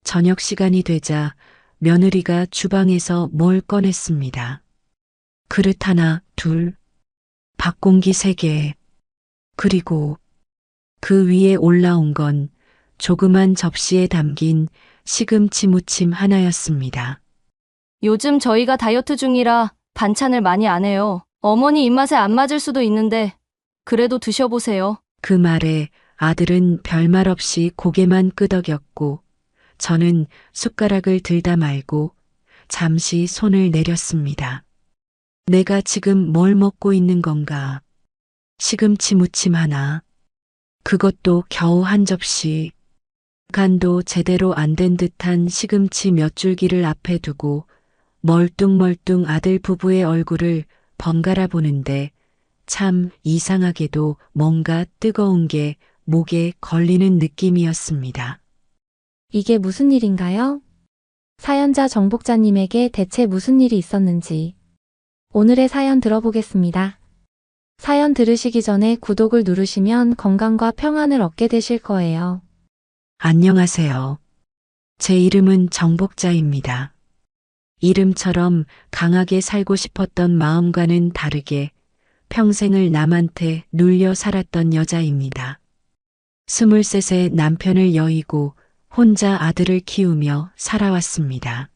저녁 시간이 되자 며느리가 주방에서 뭘 꺼냈습니다. 그릇 하나, 둘, 밥공기 3개, 그리고 그 위에 올라온 건 조그만 접시에 담긴 시금치 무침 하나였습니다. 요즘 저희가 다이어트 중이라 반찬을 많이 안 해요. 어머니 입맛에 안 맞을 수도 있는데 그래도 드셔보세요. 그 말에 아들은 별말 없이 고개만 끄덕였고 저는 숟가락을 들다 말고 잠시 손을 내렸습니다. 내가 지금 뭘 먹고 있는 건가? 시금치 무침 하나. 그것도 겨우 한 접시. 간도 제대로 안 된 듯한 시금치 몇 줄기를 앞에 두고 멀뚱멀뚱 아들 부부의 얼굴을 번갈아 보는데 참 이상하게도 뭔가 뜨거운 게 목에 걸리는 느낌이었습니다. 이게 무슨 일인가요? 사연자 정복자님에게 대체 무슨 일이 있었는지 오늘의 사연 들어보겠습니다. 사연 들으시기 전에 구독을 누르시면 건강과 평안을 얻게 되실 거예요. 안녕하세요. 제 이름은 정복자입니다. 이름처럼 강하게 살고 싶었던 마음과는 다르게 평생을 남한테 눌려 살았던 여자입니다. 23세 남편을 여의고 혼자 아들을 키우며 살아왔습니다.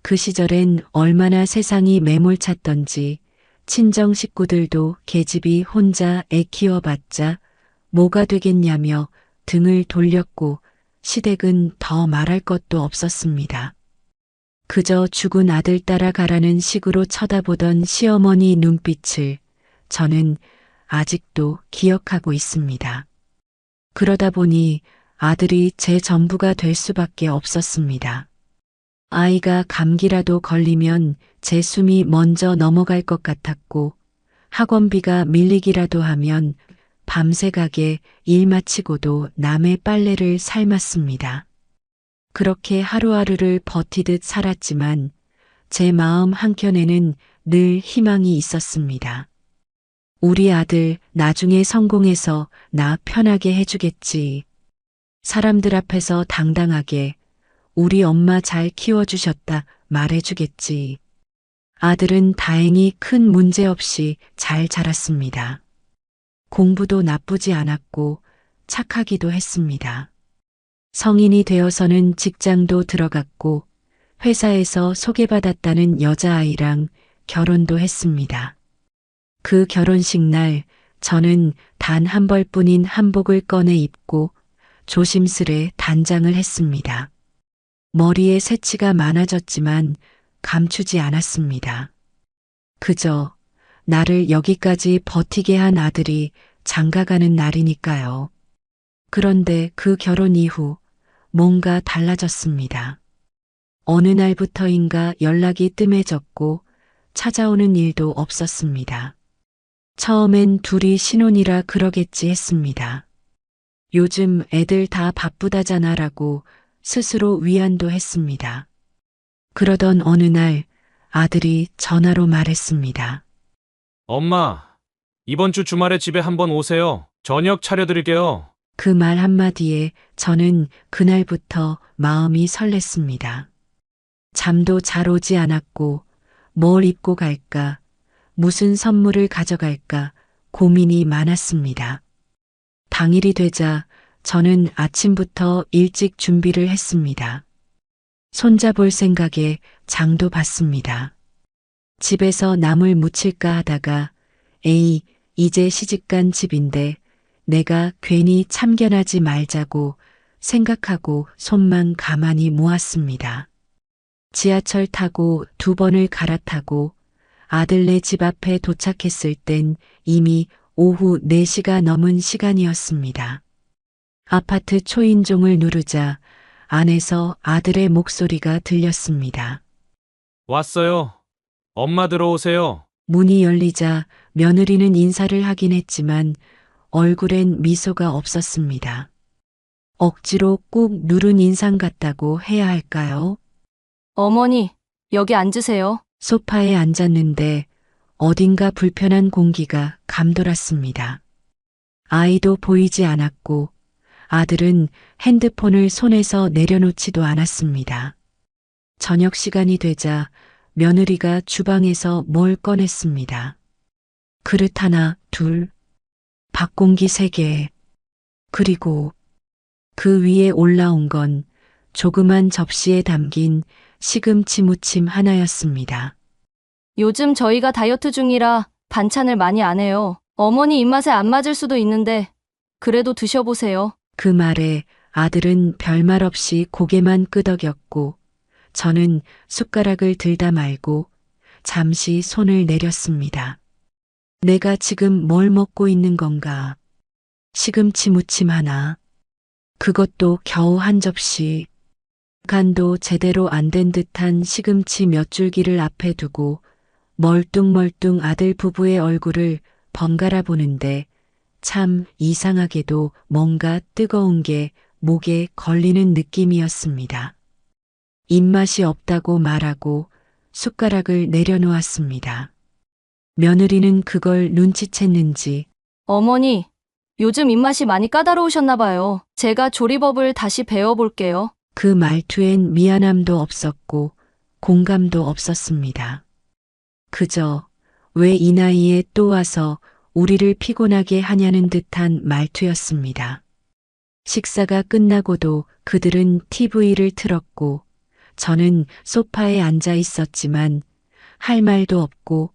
그 시절엔 얼마나 세상이 매몰찼던지 친정 식구들도 계집이 혼자 애 키워봤자 뭐가 되겠냐며 등을 돌렸고 시댁은 더 말할 것도 없었습니다. 그저 죽은 아들 따라가라는 식으로 쳐다보던 시어머니 눈빛을 저는 아직도 기억하고 있습니다. 그러다 보니 아들이 제 전부가 될 수밖에 없었습니다. 아이가 감기라도 걸리면 제 숨이 먼저 넘어갈 것 같았고 학원비가 밀리기라도 하면 밤새 가게 일 마치고도 남의 빨래를 삶았습니다. 그렇게 하루하루를 버티듯 살았지만 제 마음 한켠에는 늘 희망이 있었습니다. 우리 아들 나중에 성공해서 나 편하게 해주겠지. 사람들 앞에서 당당하게 우리 엄마 잘 키워주셨다 말해주겠지. 아들은 다행히 큰 문제 없이 잘 자랐습니다. 공부도 나쁘지 않았고 착하기도 했습니다. 성인이 되어서는 직장도 들어갔고 회사에서 소개받았다는 여자아이랑 결혼도 했습니다. 그 결혼식 날 저는 단 한 벌뿐인 한복을 꺼내 입고 조심스레 단장을 했습니다. 머리에 새치가 많아졌지만 감추지 않았습니다. 그저 나를 여기까지 버티게 한 아들이 장가가는 날이니까요. 그런데 그 결혼 이후 뭔가 달라졌습니다. 어느 날부터인가 연락이 뜸해졌고 찾아오는 일도 없었습니다. 처음엔 둘이 신혼이라 그러겠지 했습니다. 요즘 애들 다 바쁘다잖아라고 스스로 위안도 했습니다. 그러던 어느 날 아들이 전화로 말했습니다. 엄마, 이번 주 주말에 집에 한번 오세요. 저녁 차려드릴게요. 그 말 한마디에 저는 그날부터 마음이 설렜습니다. 잠도 잘 오지 않았고 뭘 입고 갈까, 무슨 선물을 가져갈까 고민이 많았습니다. 당일이 되자 저는 아침부터 일찍 준비를 했습니다. 손자볼 생각에 장도 봤습니다. 집에서 나물 무칠까 하다가 에이, 이제 시집간 집인데 내가 괜히 참견하지 말자고 생각하고 손만 가만히 모았습니다. 지하철 타고 2번을 갈아타고 아들네 집 앞에 도착했을 땐 이미 오후 4시가 넘은 시간이었습니다. 아파트 초인종을 누르자 안에서 아들의 목소리가 들렸습니다. 왔어요. 엄마 들어오세요. 문이 열리자 며느리는 인사를 하긴 했지만 얼굴엔 미소가 없었습니다. 억지로 꾹 누른 인상 같다고 해야 할까요? 어머니, 여기 앉으세요. 소파에 앉았는데 어딘가 불편한 공기가 감돌았습니다. 아이도 보이지 않았고 아들은 핸드폰을 손에서 내려놓지도 않았습니다. 저녁 시간이 되자 며느리가 주방에서 뭘 꺼냈습니다. 그릇 하나, 둘, 밥공기 3개, 그리고 그 위에 올라온 건 조그만 접시에 담긴 시금치 무침 하나였습니다. 요즘 저희가 다이어트 중이라 반찬을 많이 안 해요. 어머니 입맛에 안 맞을 수도 있는데 그래도 드셔보세요. 그 말에 아들은 별말 없이 고개만 끄덕였고 저는 숟가락을 들다 말고 잠시 손을 내렸습니다. 내가 지금 뭘 먹고 있는 건가? 시금치 무침 하나. 그것도 겨우 한 접시. 간도 제대로 안 된 듯한 시금치 몇 줄기를 앞에 두고 멀뚱멀뚱 아들 부부의 얼굴을 번갈아 보는데 참 이상하게도 뭔가 뜨거운 게 목에 걸리는 느낌이었습니다. 입맛이 없다고 말하고 숟가락을 내려놓았습니다. 며느리는 그걸 눈치챘는지 어머니, 요즘 입맛이 많이 까다로우셨나 봐요. 제가 조리법을 다시 배워볼게요. 그 말투엔 미안함도 없었고 공감도 없었습니다. 그저 왜 이 나이에 또 와서 우리를 피곤하게 하냐는 듯한 말투였습니다. 식사가 끝나고도 그들은 TV를 틀었고 저는 소파에 앉아 있었지만 할 말도 없고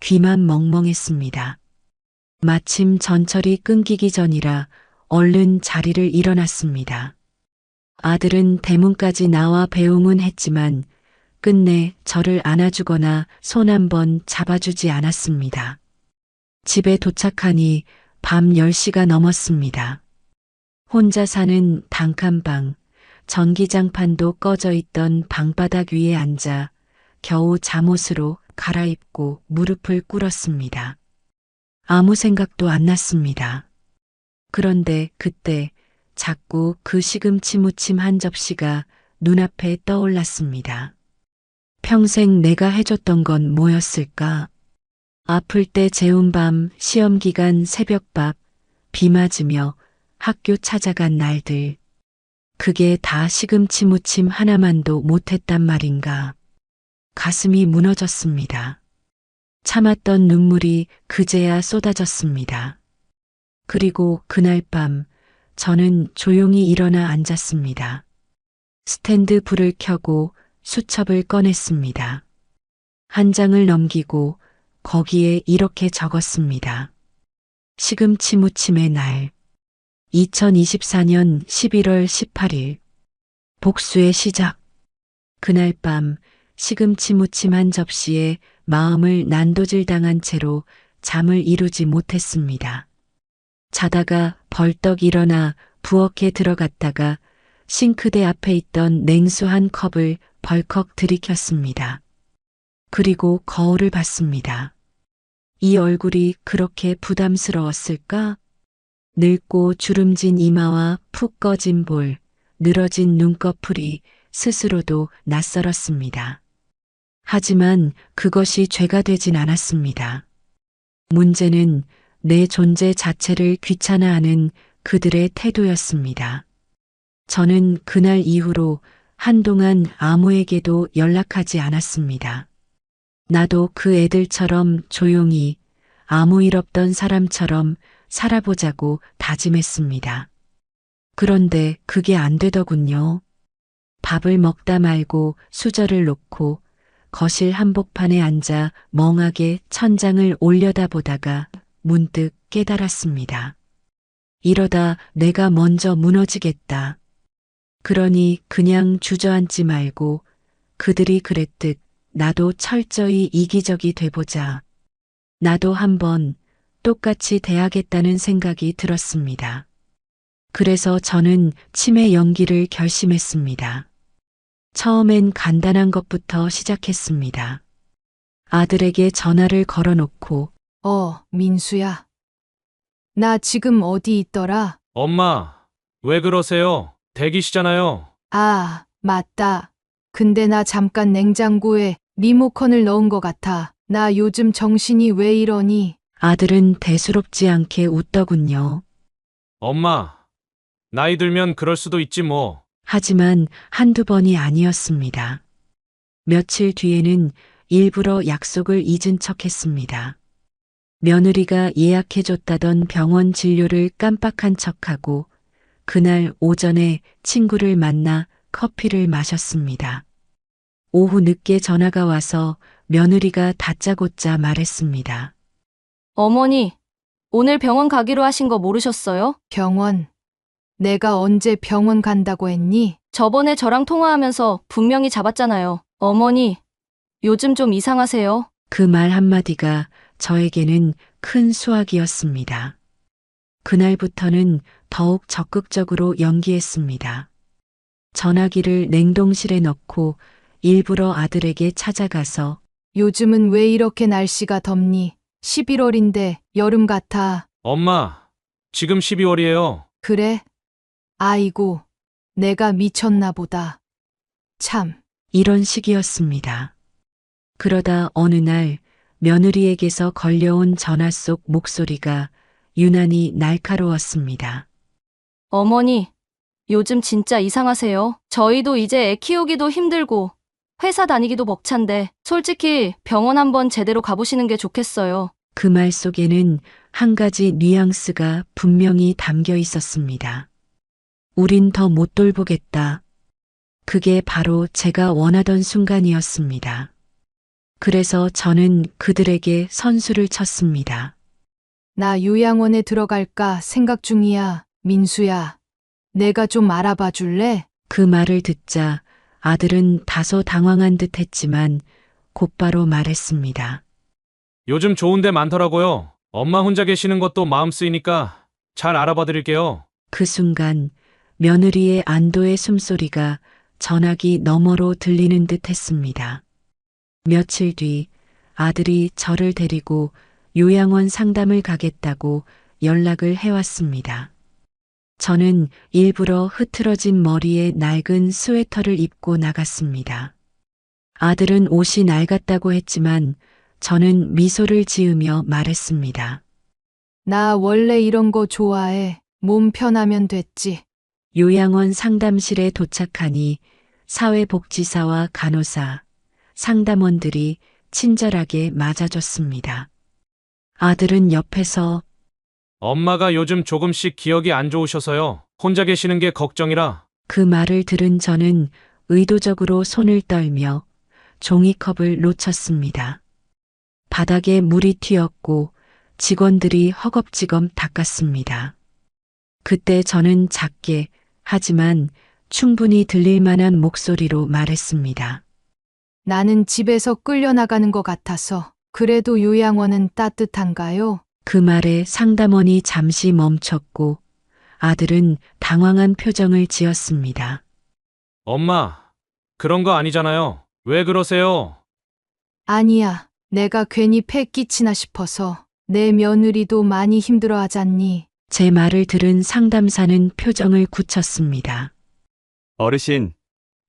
귀만 멍멍했습니다. 마침 전철이 끊기기 전이라 얼른 자리를 일어났습니다. 아들은 대문까지 나와 배웅은 했지만 끝내 저를 안아주거나 손 한번 잡아주지 않았습니다. 집에 도착하니 밤 10시가 넘었습니다. 혼자 사는 단칸방, 전기장판도 꺼져 있던 방바닥 위에 앉아 겨우 잠옷으로 갈아입고 무릎을 꿇었습니다. 아무 생각도 안 났습니다. 그런데 그때 자꾸 그 시금치 무침 한 접시가 눈앞에 떠올랐습니다. 평생 내가 해줬던 건 뭐였을까? 아플 때 재운 밤, 시험 기간 새벽밥, 비 맞으며 학교 찾아간 날들. 그게 다 시금치 무침 하나만도 못했단 말인가. 가슴이 무너졌습니다. 참았던 눈물이 그제야 쏟아졌습니다. 그리고 그날 밤 저는 조용히 일어나 앉았습니다. 스탠드 불을 켜고 수첩을 꺼냈습니다. 한 장을 넘기고 거기에 이렇게 적었습니다. 시금치 무침의 날. 2024년 11월 18일. 복수의 시작. 그날 밤 시금치 무침 한 접시에 마음을 난도질 당한 채로 잠을 이루지 못했습니다. 자다가 벌떡 일어나 부엌에 들어갔다가 싱크대 앞에 있던 냉수 한 컵을 벌컥 들이켰습니다. 그리고 거울을 봤습니다. 이 얼굴이 그렇게 부담스러웠을까? 늙고 주름진 이마와 푹 꺼진 볼, 늘어진 눈꺼풀이 스스로도 낯설었습니다. 하지만 그것이 죄가 되진 않았습니다. 문제는 내 존재 자체를 귀찮아하는 그들의 태도였습니다. 저는 그날 이후로 한동안 아무에게도 연락하지 않았습니다. 나도 그 애들처럼 조용히 아무 일 없던 사람처럼 살아보자고 다짐했습니다. 그런데 그게 안 되더군요. 밥을 먹다 말고 수저를 놓고 거실 한복판에 앉아 멍하게 천장을 올려다보다가 문득 깨달았습니다. 이러다 내가 먼저 무너지겠다. 그러니 그냥 주저앉지 말고 그들이 그랬듯 나도 철저히 이기적이 돼보자. 나도 한번 똑같이 대하겠다는 생각이 들었습니다. 그래서 저는 치매 연기를 결심했습니다. 처음엔 간단한 것부터 시작했습니다. 아들에게 전화를 걸어놓고 민수야. 나 지금 어디 있더라? 엄마, 왜 그러세요? 대기시잖아요. 아, 맞다. 근데 나 잠깐 냉장고에 리모컨을 넣은 것 같아. 나 요즘 정신이 왜 이러니? 아들은 대수롭지 않게 웃더군요. 엄마, 나이 들면 그럴 수도 있지 뭐. 하지만 한두 번이 아니었습니다. 며칠 뒤에는 일부러 약속을 잊은 척 했습니다. 며느리가 예약해줬다던 병원 진료를 깜빡한 척하고 그날 오전에 친구를 만나 커피를 마셨습니다. 오후 늦게 전화가 와서 며느리가 다짜고짜 말했습니다. 어머니, 오늘 병원 가기로 하신 거 모르셨어요? 병원. 내가 언제 병원 간다고 했니? 저번에 저랑 통화하면서 분명히 잡았잖아요. 어머니, 요즘 좀 이상하세요. 그 말 한마디가 저에게는 큰 수확이었습니다. 그날부터는 더욱 적극적으로 연기했습니다. 전화기를 냉동실에 넣고 일부러 아들에게 찾아가서 요즘은 왜 이렇게 날씨가 덥니? 11월인데 여름 같아. 엄마, 지금 12월이에요. 그래? 아이고, 내가 미쳤나 보다. 참. 이런 식이었습니다. 그러다 어느 날 며느리에게서 걸려온 전화 속 목소리가 유난히 날카로웠습니다. 어머니, 요즘 진짜 이상하세요. 저희도 이제 애 키우기도 힘들고 회사 다니기도 벅찬데 솔직히 병원 한번 제대로 가보시는 게 좋겠어요. 그 말 속에는 한 가지 뉘앙스가 분명히 담겨 있었습니다. 우린 더 못 돌보겠다. 그게 바로 제가 원하던 순간이었습니다. 그래서 저는 그들에게 선수를 쳤습니다. 나 요양원에 들어갈까 생각 중이야. 민수야. 내가 좀 알아봐 줄래? 그 말을 듣자 아들은 다소 당황한 듯 했지만 곧바로 말했습니다. 요즘 좋은 데 많더라고요. 엄마 혼자 계시는 것도 마음 쓰이니까 잘 알아봐 드릴게요. 그 순간 며느리의 안도의 숨소리가 전화기 너머로 들리는 듯 했습니다. 며칠 뒤 아들이 저를 데리고 요양원 상담을 가겠다고 연락을 해왔습니다. 저는 일부러 흐트러진 머리에 낡은 스웨터를 입고 나갔습니다. 아들은 옷이 낡았다고 했지만 저는 미소를 지으며 말했습니다. 나 원래 이런 거 좋아해. 몸 편하면 됐지. 요양원 상담실에 도착하니 사회복지사와 간호사, 상담원들이 친절하게 맞아줬습니다. 아들은 옆에서 엄마가 요즘 조금씩 기억이 안 좋으셔서요. 혼자 계시는 게 걱정이라. 그 말을 들은 저는 의도적으로 손을 떨며 종이컵을 놓쳤습니다. 바닥에 물이 튀었고 직원들이 허겁지겁 닦았습니다. 그때 저는 작게 하지만 충분히 들릴 만한 목소리로 말했습니다. 나는 집에서 끌려나가는 것 같아서. 그래도 요양원은 따뜻한가요? 그 말에 상담원이 잠시 멈췄고 아들은 당황한 표정을 지었습니다. 엄마, 그런 거 아니잖아요. 왜 그러세요? 아니야. 내가 괜히 패 끼치나 싶어서. 내 며느리도 많이 힘들어 하잖니. 제 말을 들은 상담사는 표정을 굳혔습니다. 어르신,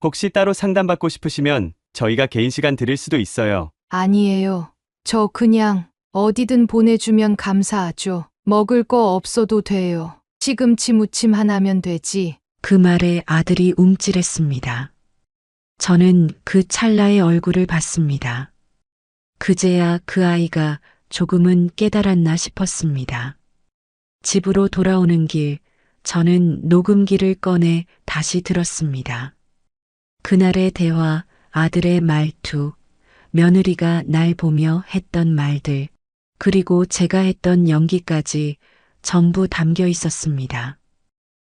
혹시 따로 상담받고 싶으시면 저희가 개인 시간 드릴 수도 있어요. 아니에요. 저 그냥 어디든 보내주면 감사하죠. 먹을 거 없어도 돼요. 시금치 무침 하나면 되지. 그 말에 아들이 움찔했습니다. 저는 그 찰나의 얼굴을 봤습니다. 그제야 그 아이가 조금은 깨달았나 싶었습니다. 집으로 돌아오는 길, 저는 녹음기를 꺼내 다시 들었습니다. 그날의 대화, 아들의 말투, 며느리가 날 보며 했던 말들, 그리고 제가 했던 연기까지 전부 담겨 있었습니다.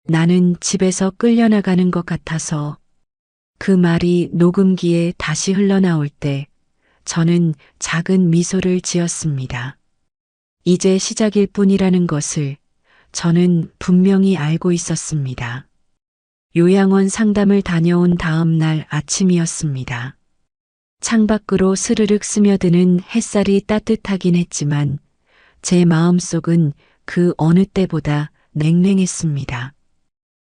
나는 집에서 끌려나가는 것 같아서 그 말이 녹음기에 다시 흘러나올 때 저는 작은 미소를 지었습니다. 이제 시작일 뿐이라는 것을 저는 분명히 알고 있었습니다. 요양원 상담을 다녀온 다음 날 아침이었습니다. 창밖으로 스르륵 스며드는 햇살이 따뜻하긴 했지만 제 마음속은 그 어느 때보다 냉랭했습니다.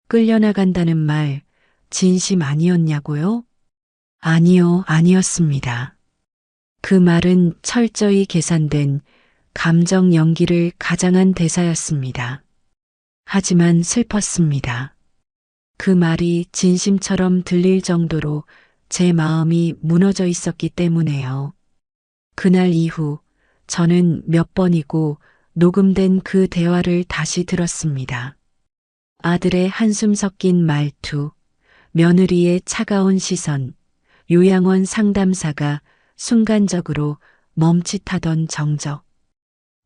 끌려나간다는 말 진심 아니었냐고요? 아니요, 아니었습니다. 그 말은 철저히 계산된 감정 연기를 가장한 대사였습니다. 하지만 슬펐습니다. 그 말이 진심처럼 들릴 정도로 제 마음이 무너져 있었기 때문에요. 그날 이후 저는 몇 번이고 녹음된 그 대화를 다시 들었습니다. 아들의 한숨 섞인 말투, 며느리의 차가운 시선, 요양원 상담사가 순간적으로 멈칫하던 정적.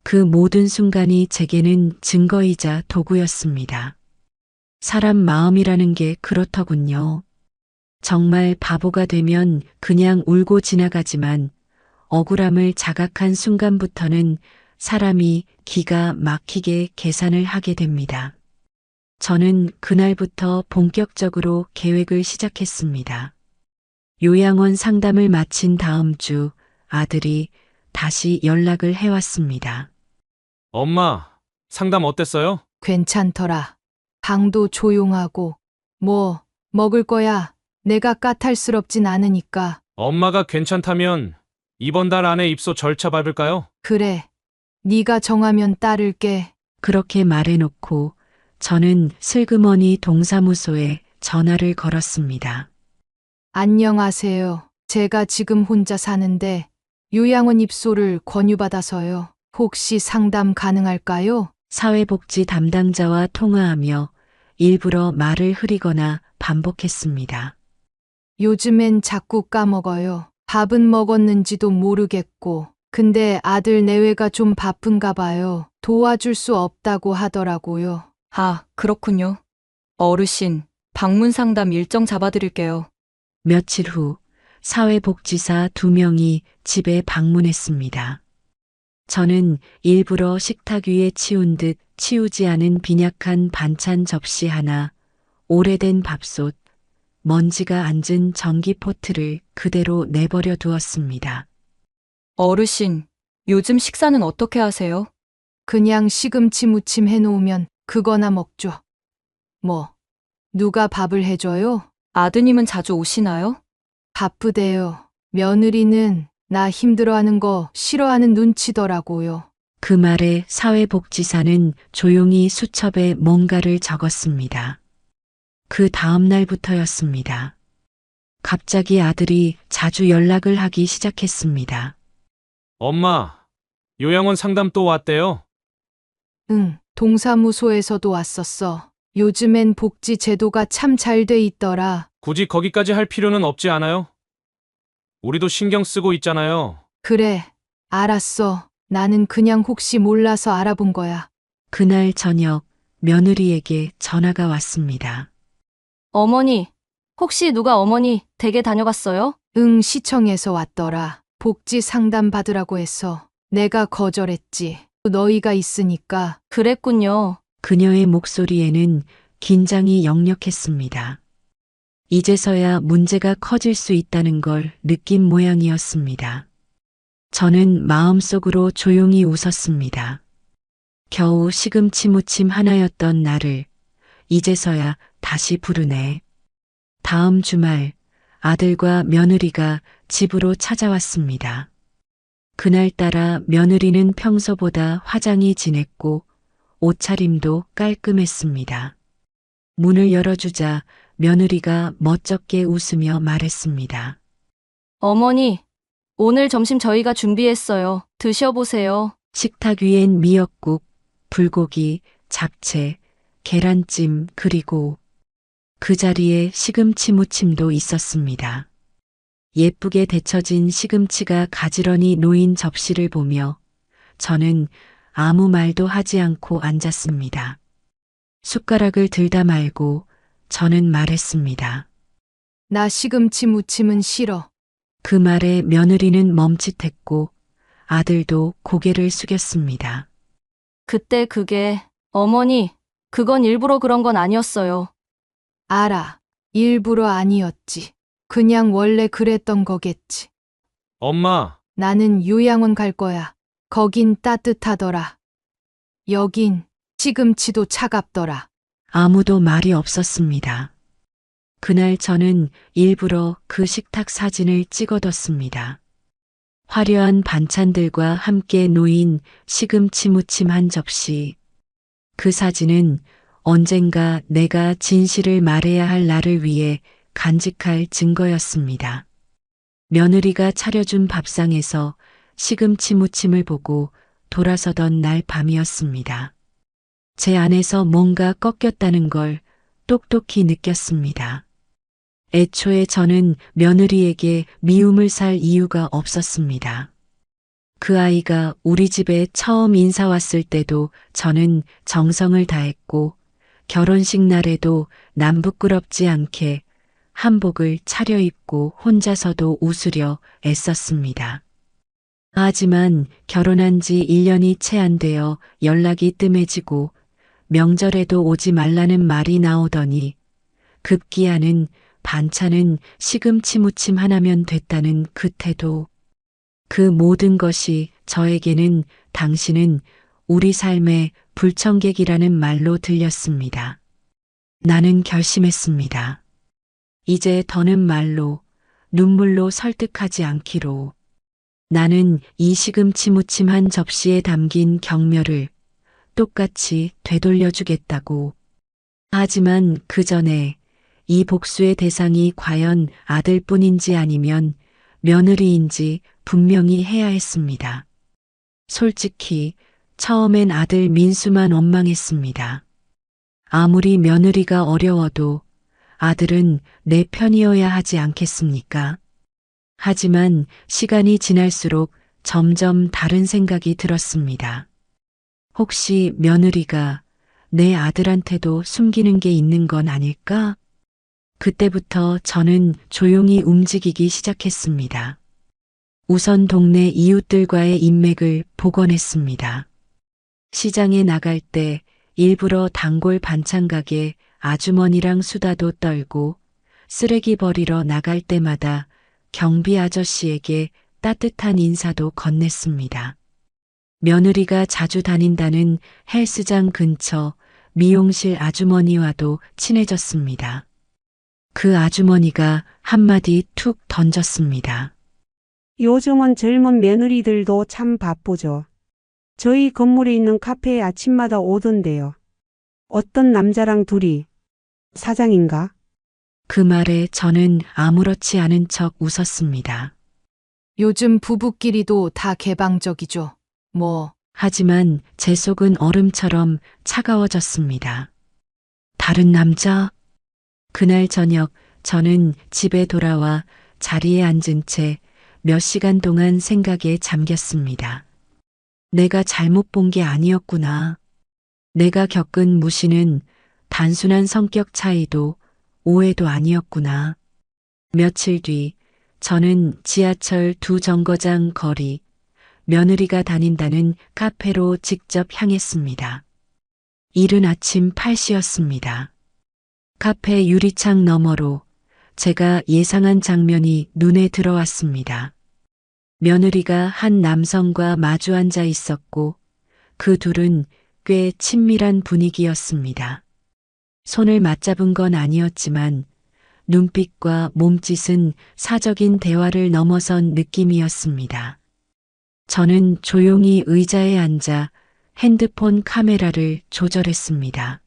그 모든 순간이 제게는 증거이자 도구였습니다. 사람 마음이라는 게 그렇더군요. 정말 바보가 되면 그냥 울고 지나가지만 억울함을 자각한 순간부터는 사람이 기가 막히게 계산을 하게 됩니다. 저는 그날부터 본격적으로 계획을 시작했습니다. 요양원 상담을 마친 다음 주 아들이 다시 연락을 해왔습니다. 엄마, 상담 어땠어요? 괜찮더라. 방도 조용하고. 뭐, 먹을 거야. 내가 까탈스럽진 않으니까. 엄마가 괜찮다면 이번 달 안에 입소 절차 밟을까요? 그래. 네가 정하면 따를게. 그렇게 말해놓고 저는 슬그머니 동사무소에 전화를 걸었습니다. 안녕하세요. 제가 지금 혼자 사는데 요양원 입소를 권유받아서요. 혹시 상담 가능할까요? 사회복지 담당자와 통화하며 일부러 말을 흐리거나 반복했습니다. 요즘엔 자꾸 까먹어요. 밥은 먹었는지도 모르겠고. 근데 아들 내외가 좀 바쁜가 봐요. 도와줄 수 없다고 하더라고요. 아, 그렇군요. 어르신, 방문 상담 일정 잡아드릴게요. 며칠 후 사회복지사 2명이 집에 방문했습니다. 저는 일부러 식탁 위에 치운 듯 치우지 않은 빈약한 반찬 접시 하나, 오래된 밥솥, 먼지가 앉은 전기포트를 그대로 내버려 두었습니다. 어르신, 요즘 식사는 어떻게 하세요? 그냥 시금치 무침 해놓으면 그거나 먹죠. 뭐, 누가 밥을 해줘요? 아드님은 자주 오시나요? 바쁘대요. 며느리는 나 힘들어하는 거 싫어하는 눈치더라고요. 그 말에 사회복지사는 조용히 수첩에 뭔가를 적었습니다. 그 다음 날부터였습니다. 갑자기 아들이 자주 연락을 하기 시작했습니다. 엄마, 요양원 상담 또 왔대요. 응, 동사무소에서도 왔었어. 요즘엔 복지 제도가 참 잘 돼 있더라. 굳이 거기까지 할 필요는 없지 않아요? 우리도 신경 쓰고 있잖아요. 그래, 알았어. 나는 그냥 혹시 몰라서 알아본 거야. 그날 저녁 며느리에게 전화가 왔습니다. 어머니, 혹시 누가 어머니 댁에 다녀갔어요? 응, 시청에서 왔더라. 복지 상담 받으라고 해서 내가 거절했지. 너희가 있으니까. 그랬군요. 그녀의 목소리에는 긴장이 역력했습니다. 이제서야 문제가 커질 수 있다는 걸 느낀 모양이었습니다. 저는 마음속으로 조용히 웃었습니다. 겨우 시금치 무침 하나였던 나를 이제서야 다시 부르네. 다음 주말 아들과 며느리가 집으로 찾아왔습니다. 그날따라 며느리는 평소보다 화장이 진했고 옷차림도 깔끔했습니다. 문을 열어주자 며느리가 멋쩍게 웃으며 말했습니다. 어머니, 오늘 점심 저희가 준비했어요. 드셔보세요. 식탁 위엔 미역국, 불고기, 잡채, 계란찜 그리고 그 자리에 시금치 무침도 있었습니다. 예쁘게 데쳐진 시금치가 가지런히 놓인 접시를 보며 저는 아무 말도 하지 않고 앉았습니다. 숟가락을 들다 말고 저는 말했습니다. 나 시금치 무침은 싫어. 그 말에 며느리는 멈칫했고 아들도 고개를 숙였습니다. 그때 어머니, 그건 일부러 그런 건 아니었어요. 알아. 일부러 아니었지. 그냥 원래 그랬던 거겠지. 엄마, 나는 요양원 갈 거야. 거긴 따뜻하더라. 여긴 시금치도 차갑더라. 아무도 말이 없었습니다. 그날 저는 일부러 그 식탁 사진을 찍어뒀습니다. 화려한 반찬들과 함께 놓인 시금치 무침 한 접시. 그 사진은 언젠가 내가 진실을 말해야 할 나를 위해 간직할 증거였습니다. 며느리가 차려준 밥상에서 시금치 무침을 보고 돌아서던 날 밤이었습니다. 제 안에서 뭔가 꺾였다는 걸 똑똑히 느꼈습니다. 애초에 저는 며느리에게 미움을 살 이유가 없었습니다. 그 아이가 우리 집에 처음 인사 왔을 때도 저는 정성을 다했고 결혼식 날에도 남 부끄럽지 않게 한복을 차려입고 혼자서도 웃으려 애썼습니다. 하지만 결혼한 지 1년이 채 안 되어 연락이 뜸해지고 명절에도 오지 말라는 말이 나오더니 급기야는 반찬은 시금치 무침 하나면 됐다는 그 태도. 그 모든 것이 저에게는 당신은 우리 삶의 불청객이라는 말로 들렸습니다. 나는 결심했습니다. 이제 더는 말로, 눈물로 설득하지 않기로. 나는 이 시금치 무침 한 접시에 담긴 경멸을 똑같이 되돌려주겠다고. 하지만 그 전에 이 복수의 대상이 과연 아들뿐인지 아니면 며느리인지 분명히 해야 했습니다. 솔직히 처음엔 아들 민수만 원망했습니다. 아무리 며느리가 어려워도 아들은 내 편이어야 하지 않겠습니까? 하지만 시간이 지날수록 점점 다른 생각이 들었습니다. 혹시 며느리가 내 아들한테도 숨기는 게 있는 건 아닐까? 그때부터 저는 조용히 움직이기 시작했습니다. 우선 동네 이웃들과의 인맥을 복원했습니다. 시장에 나갈 때 일부러 단골 반찬 가게 아주머니랑 수다도 떨고 쓰레기 버리러 나갈 때마다 경비 아저씨에게 따뜻한 인사도 건넸습니다. 며느리가 자주 다닌다는 헬스장 근처 미용실 아주머니와도 친해졌습니다. 그 아주머니가 한마디 툭 던졌습니다. 요즘은 젊은 며느리들도 참 바쁘죠. 저희 건물에 있는 카페에 아침마다 오던데요. 어떤 남자랑 둘이 사장인가? 그 말에 저는 아무렇지 않은 척 웃었습니다. 요즘 부부끼리도 다 개방적이죠. 뭐, 하지만 제 속은 얼음처럼 차가워졌습니다. 다른 남자? 그날 저녁 저는 집에 돌아와 자리에 앉은 채 몇 시간 동안 생각에 잠겼습니다. 내가 잘못 본 게 아니었구나. 내가 겪은 무시는 단순한 성격 차이도 오해도 아니었구나. 며칠 뒤 저는 지하철 2정거장 거리, 며느리가 다닌다는 카페로 직접 향했습니다. 이른 아침 8시였습니다. 카페 유리창 너머로 제가 예상한 장면이 눈에 들어왔습니다. 며느리가 한 남성과 마주 앉아 있었고 그 둘은 꽤 친밀한 분위기였습니다. 손을 맞잡은 건 아니었지만 눈빛과 몸짓은 사적인 대화를 넘어선 느낌이었습니다. 저는 조용히 의자에 앉아 핸드폰 카메라를 조절했습니다.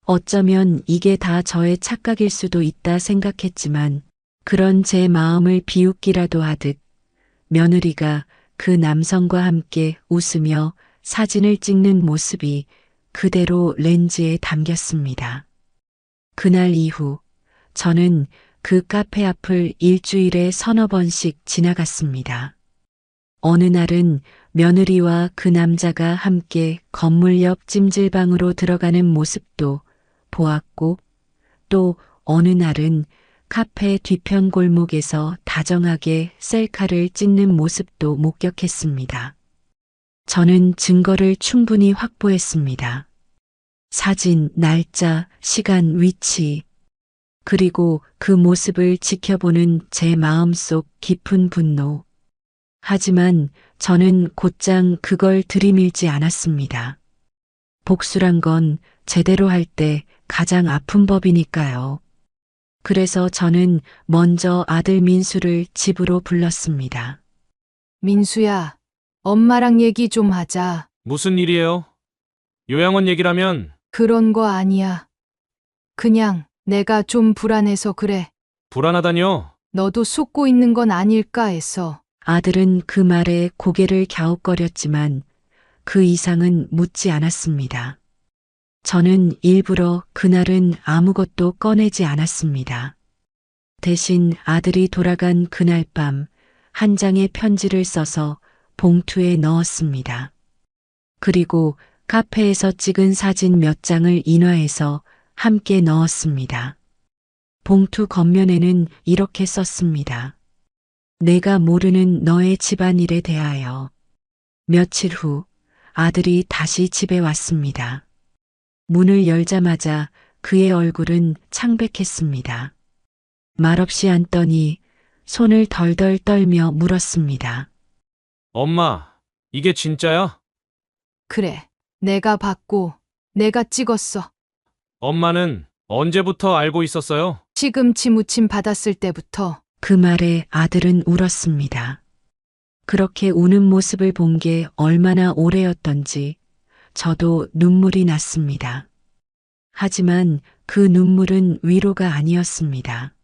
어쩌면 이게 다 저의 착각일 수도 있다 생각했지만 그런 제 마음을 비웃기라도 하듯 며느리가 그 남성과 함께 웃으며 사진을 찍는 모습이 그대로 렌즈에 담겼습니다. 그날 이후 저는 그 카페 앞을 일주일에 서너 번씩 지나갔습니다. 어느 날은 며느리와 그 남자가 함께 건물 옆 찜질방으로 들어가는 모습도 보았고 또 어느 날은 카페 뒤편 골목에서 다정하게 셀카를 찍는 모습도 목격했습니다. 저는 증거를 충분히 확보했습니다. 사진, 날짜, 시간, 위치, 그리고 그 모습을 지켜보는 제 마음속 깊은 분노. 하지만 저는 곧장 그걸 들이밀지 않았습니다. 복수란 건 제대로 할 때 가장 아픈 법이니까요. 그래서 저는 먼저 아들 민수를 집으로 불렀습니다. 민수야, 엄마랑 얘기 좀 하자. 무슨 일이에요? 요양원 얘기라면 그런 거 아니야. 그냥 내가 좀 불안해서 그래. 불안하다뇨? 너도 속고 있는 건 아닐까 해서. 아들은 그 말에 고개를 갸웃거렸지만 그 이상은 묻지 않았습니다. 저는 일부러 그날은 아무것도 꺼내지 않았습니다. 대신 아들이 돌아간 그날 밤 한 장의 편지를 써서 봉투에 넣었습니다. 그리고 카페에서 찍은 사진 몇 장을 인화해서 함께 넣었습니다. 봉투 겉면에는 이렇게 썼습니다. 내가 모르는 너의 집안일에 대하여. 며칠 후 아들이 다시 집에 왔습니다. 문을 열자마자 그의 얼굴은 창백했습니다. 말없이 앉더니 손을 덜덜 떨며 물었습니다. 엄마, 이게 진짜야? 그래. 내가 받고 내가 찍었어. 엄마는 언제부터 알고 있었어요? 시금치 무침 받았을 때부터. 그 말에 아들은 울었습니다. 그렇게 우는 모습을 본 게 얼마나 오래였던지 저도 눈물이 났습니다. 하지만 그 눈물은 위로가 아니었습니다.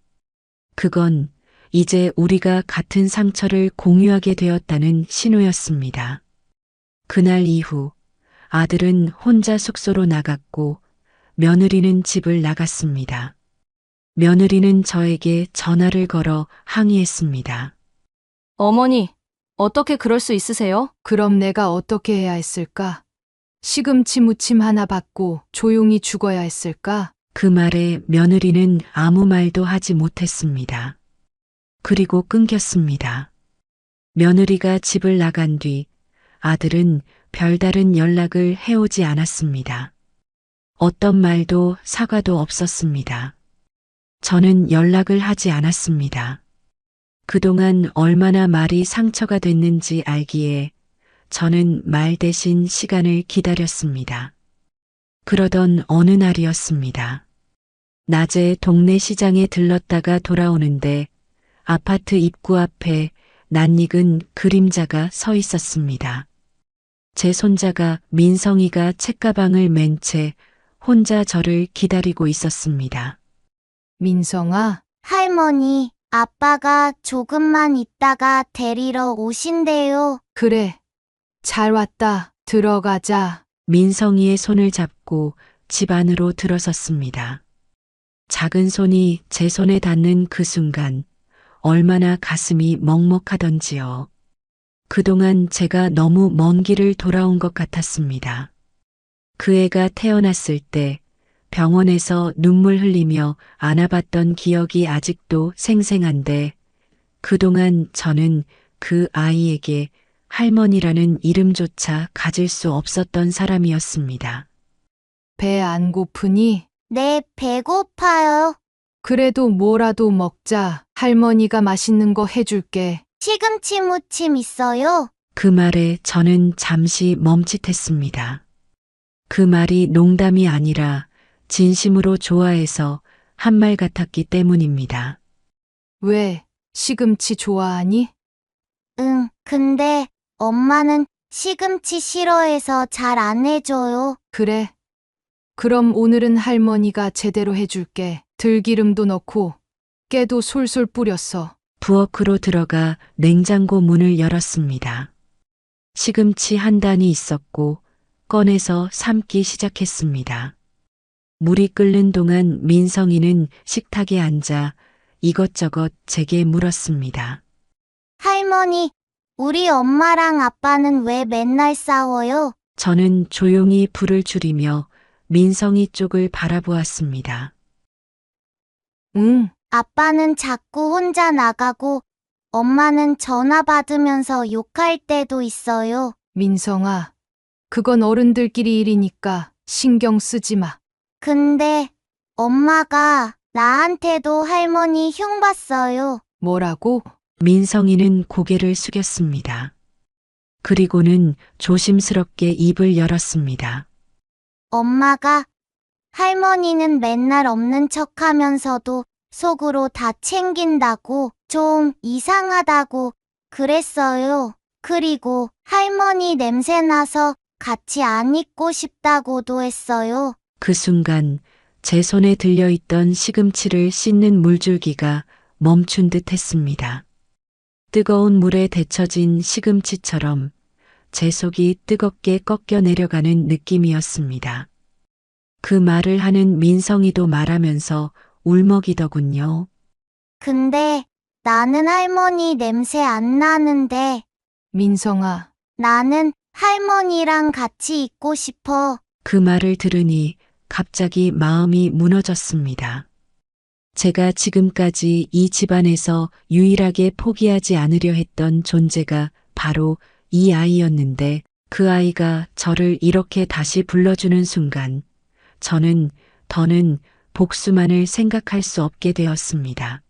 그건 이제 우리가 같은 상처를 공유하게 되었다는 신호였습니다. 그날 이후 아들은 혼자 숙소로 나갔고 며느리는 집을 나갔습니다. 며느리는 저에게 전화를 걸어 항의했습니다. 어머니, 어떻게 그럴 수 있으세요? 그럼 내가 어떻게 해야 했을까? 시금치 무침 하나 받고 조용히 죽어야 했을까? 그 말에 며느리는 아무 말도 하지 못했습니다. 그리고 끊겼습니다. 며느리가 집을 나간 뒤 아들은 별다른 연락을 해오지 않았습니다. 어떤 말도 사과도 없었습니다. 저는 연락을 하지 않았습니다. 그동안 얼마나 말이 상처가 됐는지 알기에 저는 말 대신 시간을 기다렸습니다. 그러던 어느 날이었습니다. 낮에 동네 시장에 들렀다가 돌아오는데 아파트 입구 앞에 낯익은 그림자가 서 있었습니다. 제 손자가 민성이가 책가방을 맨 채 혼자 저를 기다리고 있었습니다. 민성아, 할머니, 아빠가 조금만 있다가 데리러 오신대요. 그래. 잘 왔다. 들어가자. 민성이의 손을 잡고 집 안으로 들어섰습니다. 작은 손이 제 손에 닿는 그 순간 얼마나 가슴이 먹먹하던지요. 그동안 제가 너무 먼 길을 돌아온 것 같았습니다. 그 애가 태어났을 때 병원에서 눈물 흘리며 안아봤던 기억이 아직도 생생한데 그동안 저는 그 아이에게 할머니라는 이름조차 가질 수 없었던 사람이었습니다. 배 안 고프니? 네, 배고파요. 그래도 뭐라도 먹자. 할머니가 맛있는 거 해줄게. 시금치 무침 있어요? 그 말에 저는 잠시 멈칫했습니다. 그 말이 농담이 아니라 진심으로 좋아해서 한 말 같았기 때문입니다. 왜? 시금치 좋아하니? 응, 근데 엄마는 시금치 싫어해서 잘 안 해줘요. 그래. 그럼 오늘은 할머니가 제대로 해줄게. 들기름도 넣고 깨도 솔솔 뿌렸어. 부엌으로 들어가 냉장고 문을 열었습니다. 시금치 한 단이 있었고 꺼내서 삶기 시작했습니다. 물이 끓는 동안 민성이는 식탁에 앉아 이것저것 제게 물었습니다. 할머니, 우리 엄마랑 아빠는 왜 맨날 싸워요? 저는 조용히 불을 줄이며 민성이 쪽을 바라보았습니다. 응, 아빠는 자꾸 혼자 나가고 엄마는 전화 받으면서 욕할 때도 있어요. 민성아. 그건 어른들끼리 일이니까 신경 쓰지 마. 근데 엄마가 나한테도 할머니 흉 봤어요. 뭐라고? 민성이는 고개를 숙였습니다. 그리고는 조심스럽게 입을 열었습니다. 엄마가 할머니는 맨날 없는 척 하면서도 속으로 다 챙긴다고 좀 이상하다고 그랬어요. 그리고 할머니 냄새 나서 같이 안 있고 싶다고도 했어요. 그 순간 제 손에 들려있던 시금치를 씻는 물줄기가 멈춘 듯 했습니다. 뜨거운 물에 데쳐진 시금치처럼 제 속이 뜨겁게 꺾여 내려가는 느낌이었습니다. 그 말을 하는 민성이도 말하면서 울먹이더군요. 근데 나는 할머니 냄새 안 나는데 민성아, 나는 할머니랑 같이 있고 싶어. 그 말을 들으니 갑자기 마음이 무너졌습니다. 제가 지금까지 이 집안에서 유일하게 포기하지 않으려 했던 존재가 바로 이 아이였는데 그 아이가 저를 이렇게 다시 불러주는 순간 더는 복수만을 생각할 수 없게 되었습니다.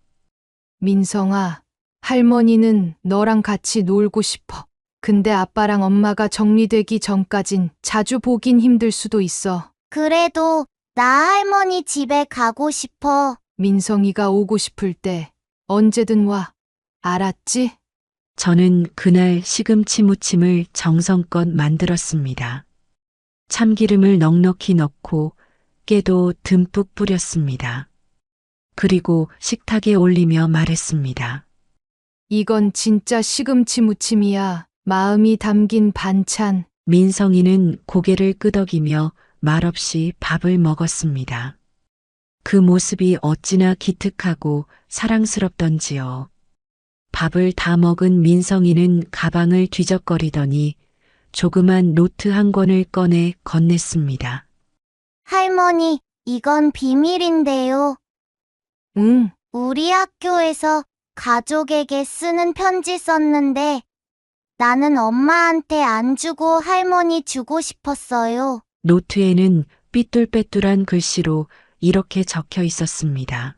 민성아, 할머니는 너랑 같이 놀고 싶어. 근데 아빠랑 엄마가 정리되기 전까진 자주 보긴 힘들 수도 있어. 그래도 나 할머니 집에 가고 싶어. 민성이가 오고 싶을 때 언제든 와. 알았지? 저는 그날 시금치 무침을 정성껏 만들었습니다. 참기름을 넉넉히 넣고 깨도 듬뿍 뿌렸습니다. 그리고 식탁에 올리며 말했습니다. 이건 진짜 시금치 무침이야. 마음이 담긴 반찬. 민성이는 고개를 끄덕이며 말없이 밥을 먹었습니다. 그 모습이 어찌나 기특하고 사랑스럽던지요. 밥을 다 먹은 민성이는 가방을 뒤적거리더니 조그만 노트 한 권을 꺼내 건넸습니다. 할머니, 이건 비밀인데요. 응, 우리 학교에서 가족에게 쓰는 편지 썼는데 나는 엄마한테 안 주고 할머니 주고 싶었어요. 노트에는 삐뚤빼뚤한 글씨로 이렇게 적혀 있었습니다.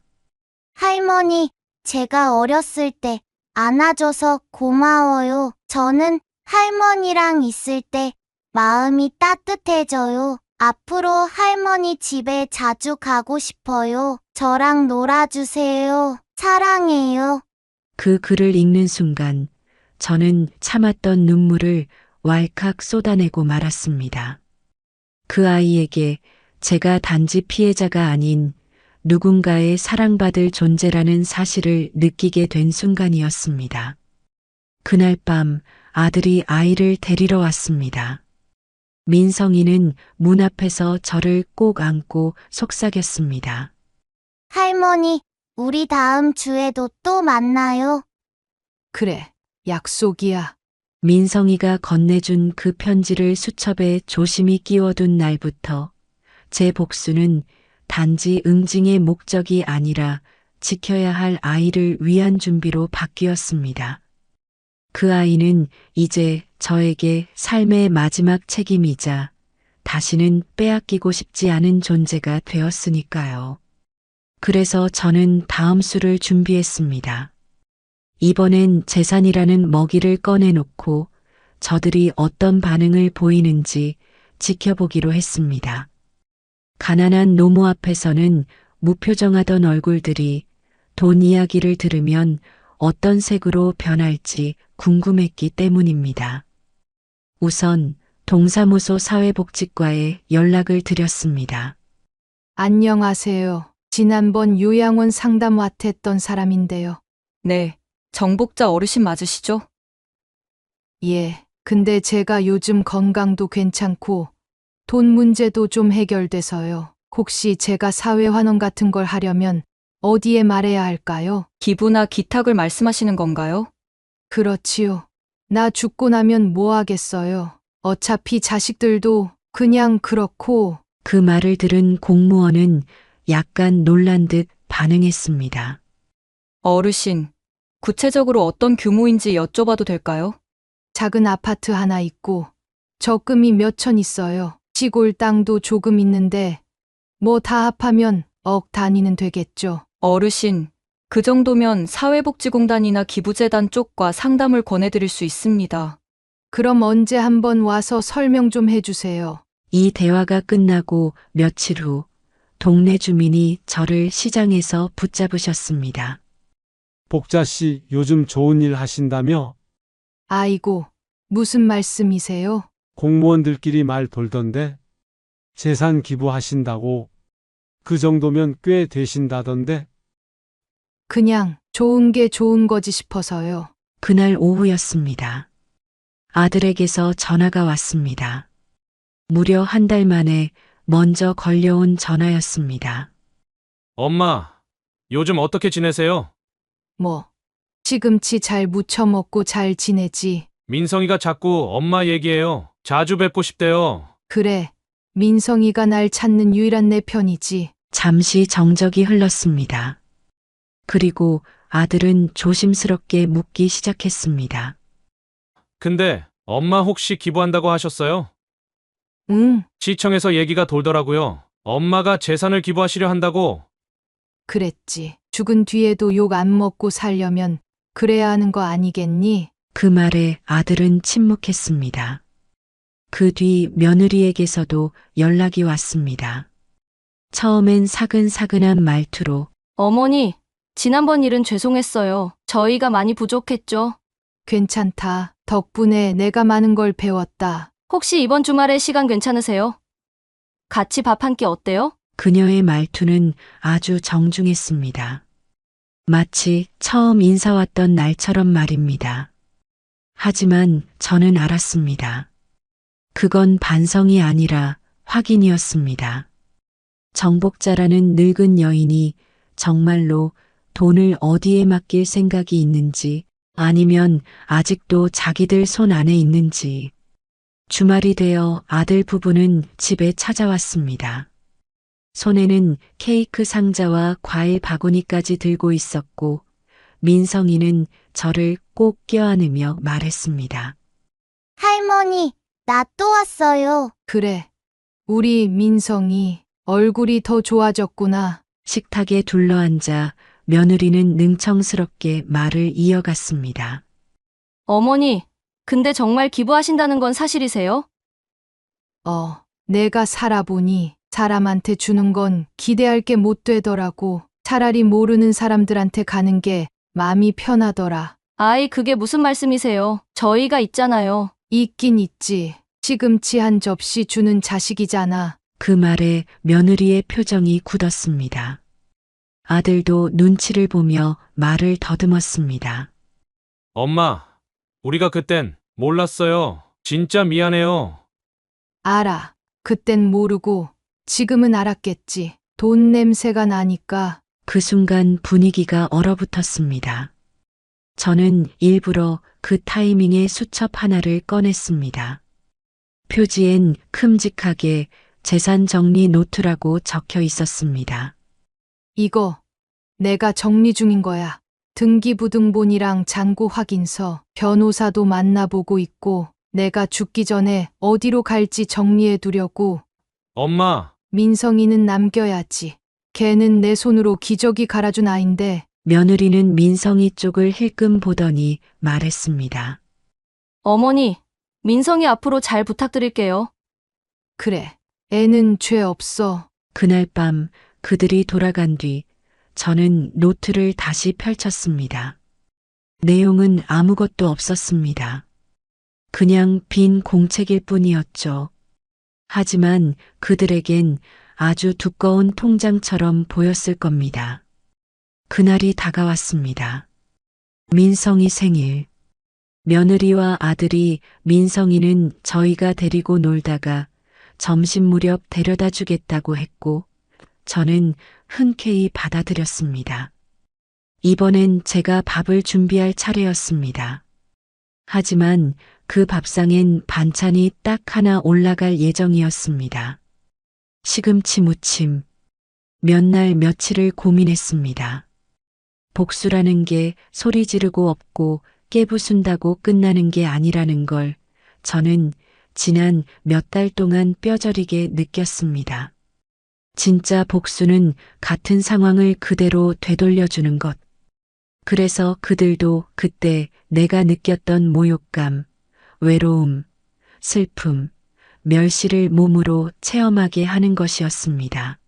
할머니, 제가 어렸을 때 안아줘서 고마워요. 저는 할머니랑 있을 때 마음이 따뜻해져요. 앞으로 할머니 집에 자주 가고 싶어요. 저랑 놀아주세요. 사랑해요. 그 글을 읽는 순간 저는 참았던 눈물을 왈칵 쏟아내고 말았습니다. 그 아이에게 제가 단지 피해자가 아닌 누군가의 사랑받을 존재라는 사실을 느끼게 된 순간이었습니다. 그날 밤 아들이 아이를 데리러 왔습니다. 민성이는 문 앞에서 저를 꼭 안고 속삭였습니다. 할머니, 우리 다음 주에도 또 만나요. 그래. 약속이야. 민성이가 건네준 그 편지를 수첩에 조심히 끼워둔 날부터 제 복수는 단지 응징의 목적이 아니라 지켜야 할 아이를 위한 준비로 바뀌었습니다. 그 아이는 이제 저에게 삶의 마지막 책임이자 다시는 빼앗기고 싶지 않은 존재가 되었으니까요. 그래서 저는 다음 수를 준비했습니다. 이번엔 재산이라는 먹이를 꺼내놓고 저들이 어떤 반응을 보이는지 지켜보기로 했습니다. 가난한 노모 앞에서는 무표정하던 얼굴들이 돈 이야기를 들으면 어떤 색으로 변할지 궁금했기 때문입니다. 우선 동사무소 사회복지과에 연락을 드렸습니다. 안녕하세요. 지난번 요양원 상담 왔했던 사람인데요. 네. 정복자 어르신 맞으시죠? 예. 근데 제가 요즘 건강도 괜찮고 돈 문제도 좀 해결돼서요. 혹시 제가 사회환원 같은 걸 하려면 어디에 말해야 할까요? 기부나 기탁을 말씀하시는 건가요? 그렇지요. 나 죽고 나면 뭐 하겠어요. 어차피 자식들도 그냥 그렇고. 그 말을 들은 공무원은 약간 놀란 듯 반응했습니다. 어르신, 구체적으로 어떤 규모인지 여쭤봐도 될까요? 작은 아파트 하나 있고 적금이 몇천 있어요. 시골 땅도 조금 있는데 뭐 다 합하면 억 단위는 되겠죠. 어르신, 그 정도면 사회복지공단이나 기부재단 쪽과 상담을 권해드릴 수 있습니다. 그럼 언제 한번 와서 설명 좀 해주세요. 이 대화가 끝나고 며칠 후 동네 주민이 저를 시장에서 붙잡으셨습니다. 복자 씨, 요즘 좋은 일 하신다며? 아이고, 무슨 말씀이세요? 공무원들끼리 말 돌던데? 재산 기부하신다고. 그 정도면 꽤 되신다던데. 그냥 좋은 게 좋은 거지 싶어서요. 그날 오후였습니다. 아들에게서 전화가 왔습니다. 무려 한 달 만에 먼저 걸려온 전화였습니다. 엄마, 요즘 어떻게 지내세요? 뭐, 시금치 잘 무쳐 먹고 잘 지내지. 민성이가 자꾸 엄마 얘기해요. 자주 뵙고 싶대요. 그래, 민성이가 날 찾는 유일한 내 편이지. 잠시 정적이 흘렀습니다. 그리고 아들은 조심스럽게 묻기 시작했습니다. 근데 엄마 혹시 기부한다고 하셨어요? 응, 시청에서 얘기가 돌더라고요. 엄마가 재산을 기부하시려 한다고. 그랬지. 죽은 뒤에도 욕 안 먹고 살려면 그래야 하는 거 아니겠니? 그 말에 아들은 침묵했습니다. 그 뒤 며느리에게서도 연락이 왔습니다. 처음엔 사근사근한 말투로 어머니, 지난번 일은 죄송했어요. 저희가 많이 부족했죠. 괜찮다. 덕분에 내가 많은 걸 배웠다. 혹시 이번 주말에 시간 괜찮으세요? 같이 밥 한 끼 어때요? 그녀의 말투는 아주 정중했습니다. 마치 처음 인사 왔던 날처럼 말입니다. 하지만 저는 알았습니다. 그건 반성이 아니라 확인이었습니다. 정복자라는 늙은 여인이 정말로 돈을 어디에 맡길 생각이 있는지 아니면 아직도 자기들 손 안에 있는지. 주말이 되어 아들 부부는 집에 찾아왔습니다. 손에는 케이크 상자와 과일 바구니까지 들고 있었고 민성이는 저를 꼭 껴안으며 말했습니다. 할머니, 나 또 왔어요. 그래, 우리 민성이 얼굴이 더 좋아졌구나. 식탁에 둘러앉아 며느리는 능청스럽게 말을 이어갔습니다. 어머니, 근데 정말 기부하신다는 건 사실이세요? 내가 살아보니 사람한테 주는 건 기대할 게 못 되더라고. 차라리 모르는 사람들한테 가는 게 마음이 편하더라. 아이, 그게 무슨 말씀이세요? 저희가 있잖아요. 있긴 있지. 시금치 한 접시 주는 자식이잖아. 그 말에 며느리의 표정이 굳었습니다. 아들도 눈치를 보며 말을 더듬었습니다. 엄마, 우리가 그땐 몰랐어요. 진짜 미안해요. 알아. 그땐 모르고 지금은 알았겠지. 돈 냄새가 나니까. 그 순간 분위기가 얼어붙었습니다. 저는 일부러 그 타이밍에 수첩 하나를 꺼냈습니다. 표지엔 큼직하게 재산 정리 노트라고 적혀 있었습니다. 이거 내가 정리 중인 거야. 등기부등본이랑 잔고 확인서, 변호사도 만나보고 있고 내가 죽기 전에 어디로 갈지 정리해 두려고. 엄마, 민성이는 남겨야지. 걔는 내 손으로 기저귀 갈아준 아인데. 며느리는 민성이 쪽을 힐끔 보더니 말했습니다. 어머니, 민성이 앞으로 잘 부탁드릴게요. 그래, 애는 죄 없어. 그날 밤 그들이 돌아간 뒤 저는 노트를 다시 펼쳤습니다. 내용은 아무것도 없었습니다. 그냥 빈 공책일 뿐이었죠. 하지만 그들에겐 아주 두꺼운 통장처럼 보였을 겁니다. 그날이 다가왔습니다. 민성이 생일. 며느리와 아들이 민성이는 저희가 데리고 놀다가 점심 무렵 데려다 주겠다고 했고 저는 흔쾌히 받아들였습니다. 이번엔 제가 밥을 준비할 차례였습니다. 하지만 그 밥상엔 반찬이 딱 하나 올라갈 예정이었습니다. 시금치 무침. 몇 날 며칠을 고민했습니다. 복수라는 게 소리 지르고 없고 깨부순다고 끝나는 게 아니라는 걸 저는 지난 몇 달 동안 뼈저리게 느꼈습니다. 진짜 복수는 같은 상황을 그대로 되돌려주는 것. 그래서 그들도 그때 내가 느꼈던 모욕감, 외로움, 슬픔, 멸시를 몸으로 체험하게 하는 것이었습니다.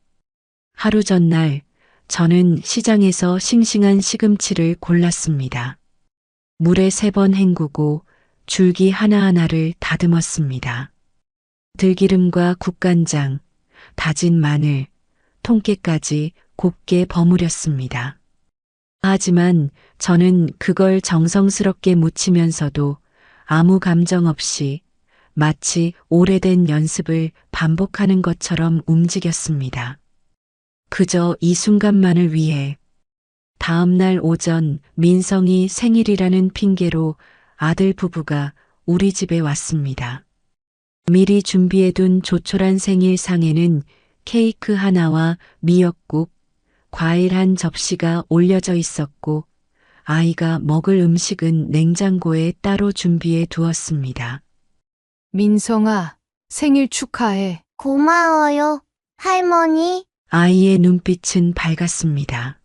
하루 전날 저는 시장에서 싱싱한 시금치를 골랐습니다. 물에 3번 헹구고 줄기 하나하나를 다듬었습니다. 들기름과 국간장, 다진 마늘, 통깨까지 곱게 버무렸습니다. 하지만 저는 그걸 정성스럽게 무치면서도 아무 감정 없이 마치 오래된 연습을 반복하는 것처럼 움직였습니다. 그저 이 순간만을 위해. 다음 날 오전 민성이 생일이라는 핑계로 아들 부부가 우리 집에 왔습니다. 미리 준비해둔 조촐한 생일상에는 케이크 하나와 미역국, 과일 한 접시가 올려져 있었고 아이가 먹을 음식은 냉장고에 따로 준비해 두었습니다. 민성아, 생일 축하해. 고마워요, 할머니. 아이의 눈빛은 밝았습니다.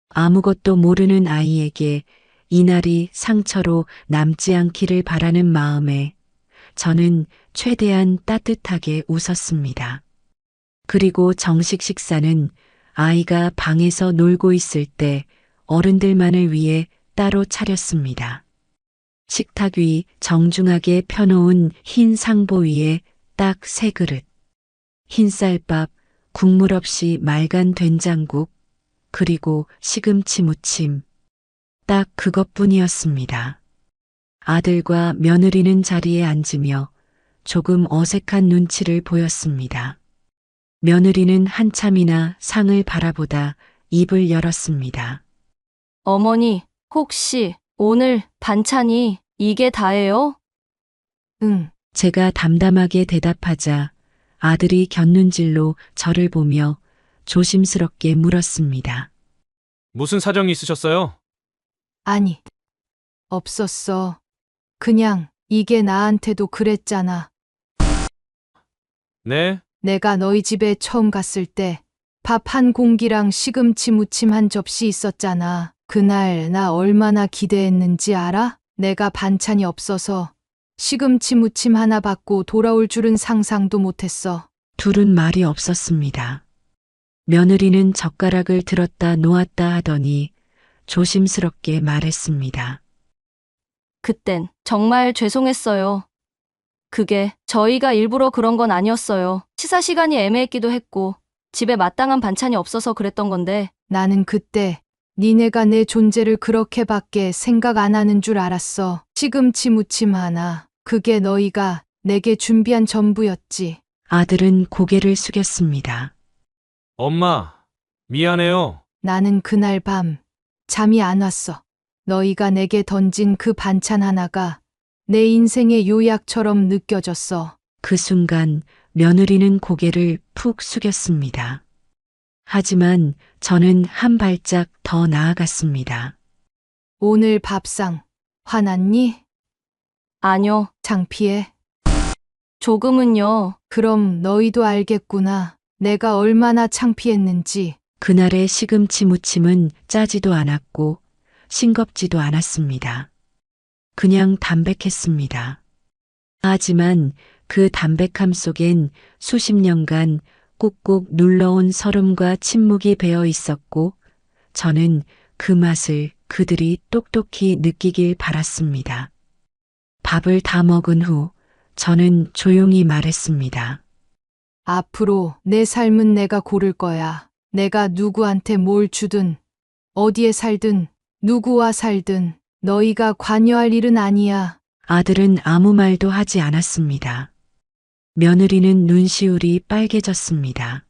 아무것도 모르는 아이에게 이날이 상처로 남지 않기를 바라는 마음에 저는 최대한 따뜻하게 웃었습니다. 그리고 정식 식사는 아이가 방에서 놀고 있을 때 어른들만을 위해 따로 차렸습니다. 식탁 위 정중하게 펴놓은 흰 상보 위에 딱 3그릇. 흰쌀밥, 국물 없이 맑은 된장국, 그리고 시금치 무침. 딱 그것뿐이었습니다. 아들과 며느리는 자리에 앉으며 조금 어색한 눈치를 보였습니다. 며느리는 한참이나 상을 바라보다 입을 열었습니다. 어머니, 혹시 오늘 반찬이 이게 다예요? 응, 제가 담담하게 대답하자 아들이 곁눈질로 저를 보며 조심스럽게 물었습니다. 무슨 사정이 있으셨어요? 아니, 없었어. 그냥 이게 나한테도 그랬잖아. 네? 내가 너희 집에 처음 갔을 때 밥 한 공기랑 시금치 무침 한 접시 있었잖아. 그날 나 얼마나 기대했는지 알아? 내가 반찬이 없어서 시금치 무침 하나 받고 돌아올 줄은 상상도 못했어. 둘은 말이 없었습니다. 며느리는 젓가락을 들었다 놓았다 하더니 조심스럽게 말했습니다. 그땐 정말 죄송했어요. 그게 저희가 일부러 그런 건 아니었어요. 시사 시간이 애매했기도 했고 집에 마땅한 반찬이 없어서 그랬던 건데 나는 그때 니네가 내 존재를 그렇게밖에 생각 안 하는 줄 알았어. 시금치 무침 하나. 그게 너희가 내게 준비한 전부였지. 아들은 고개를 숙였습니다. 엄마, 미안해요. 나는 그날 밤 잠이 안 왔어. 너희가 내게 던진 그 반찬 하나가 내 인생의 요약처럼 느껴졌어. 그 순간 며느리는 고개를 푹 숙였습니다. 하지만 저는 한 발짝 더 나아갔습니다. 오늘 밥상 화났니? 아니요, 창피해? 조금은요. 그럼 너희도 알겠구나. 내가 얼마나 창피했는지. 그날의 시금치 무침은 짜지도 않았고 싱겁지도 않았습니다. 그냥 담백했습니다. 하지만 그 담백함 속엔 수십 년간 꾹꾹 눌러온 설움과 침묵이 배어 있었고 저는 그 맛을 그들이 똑똑히 느끼길 바랐습니다. 밥을 다 먹은 후 저는 조용히 말했습니다. 앞으로 내 삶은 내가 고를 거야. 내가 누구한테 뭘 주든, 어디에 살든, 누구와 살든 너희가 관여할 일은 아니야. 아들은 아무 말도 하지 않았습니다. 며느리는 눈시울이 빨개졌습니다.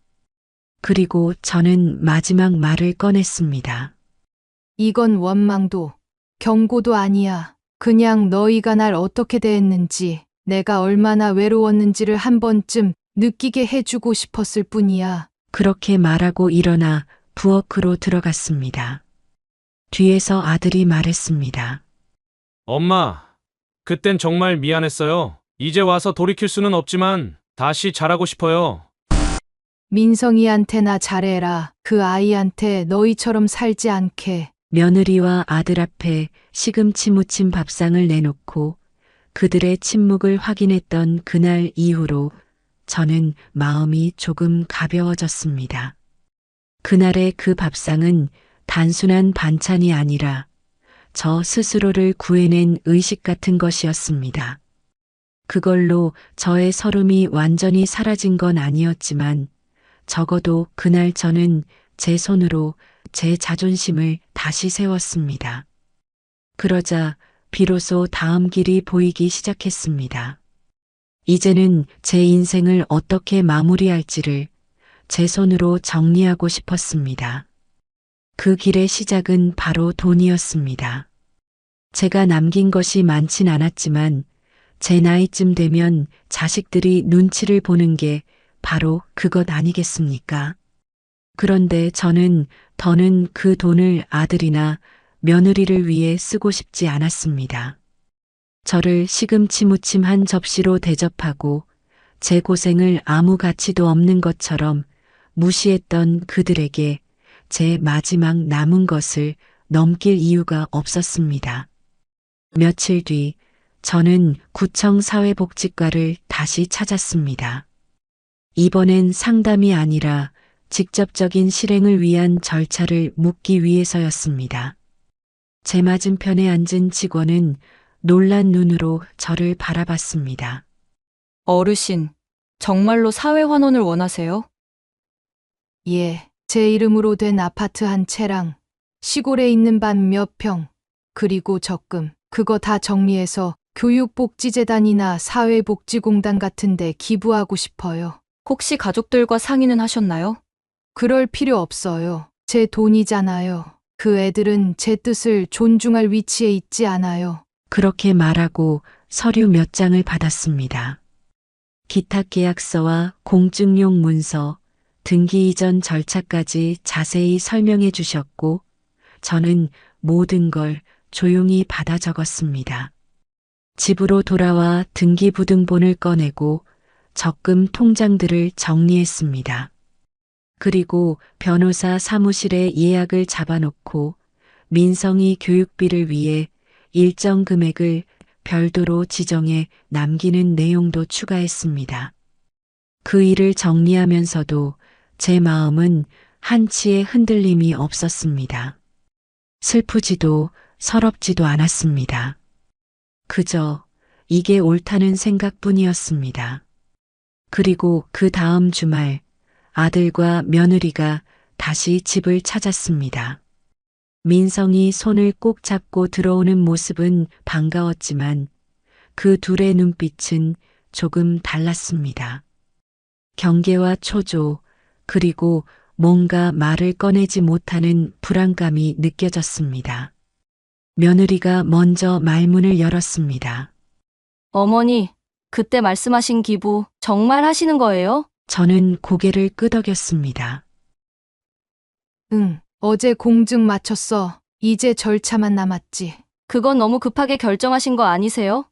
그리고 저는 마지막 말을 꺼냈습니다. 이건 원망도, 경고도 아니야. 그냥 너희가 날 어떻게 대했는지, 내가 얼마나 외로웠는지를 한 번쯤 느끼게 해주고 싶었을 뿐이야. 그렇게 말하고 일어나 부엌으로 들어갔습니다. 뒤에서 아들이 말했습니다. 엄마, 그땐 정말 미안했어요. 이제 와서 돌이킬 수는 없지만 다시 잘하고 싶어요. 민성이한테나 잘해라. 그 아이한테 너희처럼 살지 않게. 며느리와 아들 앞에 시금치 무침 밥상을 내놓고 그들의 침묵을 확인했던 그날 이후로 저는 마음이 조금 가벼워졌습니다. 그날의 그 밥상은 단순한 반찬이 아니라 저 스스로를 구해낸 의식 같은 것이었습니다. 그걸로 저의 서름이 완전히 사라진 건 아니었지만 적어도 그날 저는 제 손으로 제 자존심을 다시 세웠습니다. 그러자 비로소 다음 길이 보이기 시작했습니다. 이제는 제 인생을 어떻게 마무리할지를 제 손으로 정리하고 싶었습니다. 그 길의 시작은 바로 돈이었습니다. 제가 남긴 것이 많진 않았지만 제 나이쯤 되면 자식들이 눈치를 보는 게 바로 그것 아니겠습니까? 그런데 저는 더는 그 돈을 아들이나 며느리를 위해 쓰고 싶지 않았습니다. 저를 시금치 무침 한 접시로 대접하고 제 고생을 아무 가치도 없는 것처럼 무시했던 그들에게 제 마지막 남은 것을 넘길 이유가 없었습니다. 며칠 뒤 저는 구청 사회복지과를 다시 찾았습니다. 이번엔 상담이 아니라 직접적인 실행을 위한 절차를 묻기 위해서였습니다. 제 맞은편에 앉은 직원은 놀란 눈으로 저를 바라봤습니다. 어르신, 정말로 사회환원을 원하세요? 예, 제 이름으로 된 아파트 한 채랑 시골에 있는 밭 몇 평, 그리고 적금, 그거 다 정리해서 교육복지재단이나 사회복지공단 같은 데 기부하고 싶어요. 혹시 가족들과 상의는 하셨나요? 그럴 필요 없어요. 제 돈이잖아요. 그 애들은 제 뜻을 존중할 위치에 있지 않아요. 그렇게 말하고 서류 몇 장을 받았습니다. 기탁 계약서와 공증용 문서, 등기 이전 절차까지 자세히 설명해 주셨고 저는 모든 걸 조용히 받아 적었습니다. 집으로 돌아와 등기부등본을 꺼내고 적금 통장들을 정리했습니다. 그리고 변호사 사무실에 예약을 잡아놓고 민성이 교육비를 위해 일정 금액을 별도로 지정해 남기는 내용도 추가했습니다. 그 일을 정리하면서도 제 마음은 한치의 흔들림이 없었습니다. 슬프지도 서럽지도 않았습니다. 그저 이게 옳다는 생각뿐이었습니다. 그리고 그 다음 주말 아들과 며느리가 다시 집을 찾았습니다. 민성이 손을 꼭 잡고 들어오는 모습은 반가웠지만 그 둘의 눈빛은 조금 달랐습니다. 경계와 초조, 그리고 뭔가 말을 꺼내지 못하는 불안감이 느껴졌습니다. 며느리가 먼저 말문을 열었습니다. 어머니, 그때 말씀하신 기부 정말 하시는 거예요? 저는 고개를 끄덕였습니다. 응, 어제 공증 마쳤어. 이제 절차만 남았지. 그건 너무 급하게 결정하신 거 아니세요?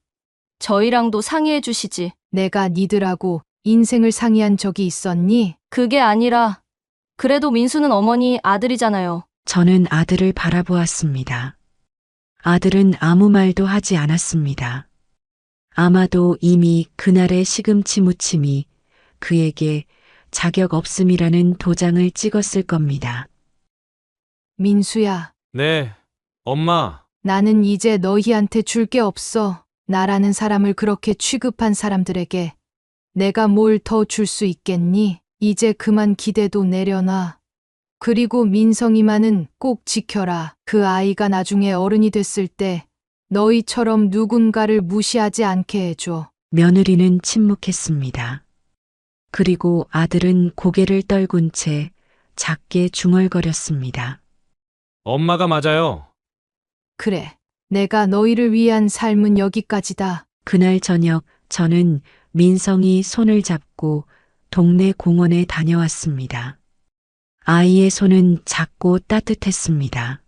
저희랑도 상의해 주시지. 내가 니들하고 인생을 상의한 적이 있었니? 그게 아니라, 그래도 민수는 어머니 아들이잖아요. 저는 아들을 바라보았습니다. 아들은 아무 말도 하지 않았습니다. 아마도 이미 그날의 시금치 무침이 그에게 자격 없음이라는 도장을 찍었을 겁니다. 민수야, 네, 엄마. 나는 이제 너희한테 줄 게 없어. 나라는 사람을 그렇게 취급한 사람들에게 내가 뭘 더 줄 수 있겠니? 이제 그만 기대도 내려놔. 그리고 민성이만은 꼭 지켜라. 그 아이가 나중에 어른이 됐을 때 너희처럼 누군가를 무시하지 않게 해줘. 며느리는 침묵했습니다. 그리고 아들은 고개를 떨군 채 작게 중얼거렸습니다. 엄마가 맞아요. 그래, 내가 너희를 위한 삶은 여기까지다. 그날 저녁 저는 민성이 손을 잡고 동네 공원에 다녀왔습니다. 아이의 손은 작고 따뜻했습니다.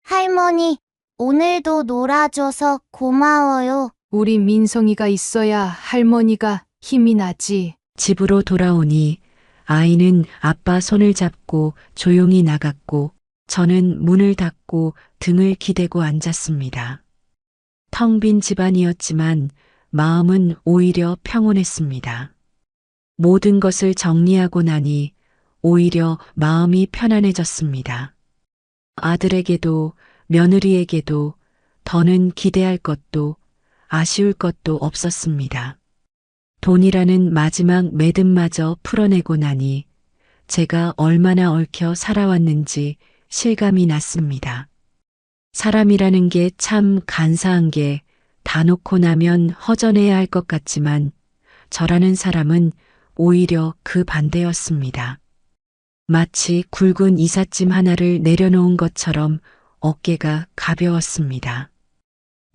할머니, 오늘도 놀아줘서 고마워요. 우리 민성이가 있어야 할머니가 힘이 나지. 집으로 돌아오니 아이는 아빠 손을 잡고 조용히 나갔고 저는 문을 닫고 등을 기대고 앉았습니다. 텅 빈 집안이었지만 마음은 오히려 평온했습니다. 모든 것을 정리하고 나니 오히려 마음이 편안해졌습니다. 아들에게도 며느리에게도 더는 기대할 것도 아쉬울 것도 없었습니다. 돈이라는 마지막 매듭마저 풀어내고 나니 제가 얼마나 얽혀 살아왔는지 실감이 났습니다. 사람이라는 게 참 간사한 게 다 놓고 나면 허전해야 할 것 같지만 저라는 사람은 오히려 그 반대였습니다. 마치 굵은 이삿짐 하나를 내려놓은 것처럼 어깨가 가벼웠습니다.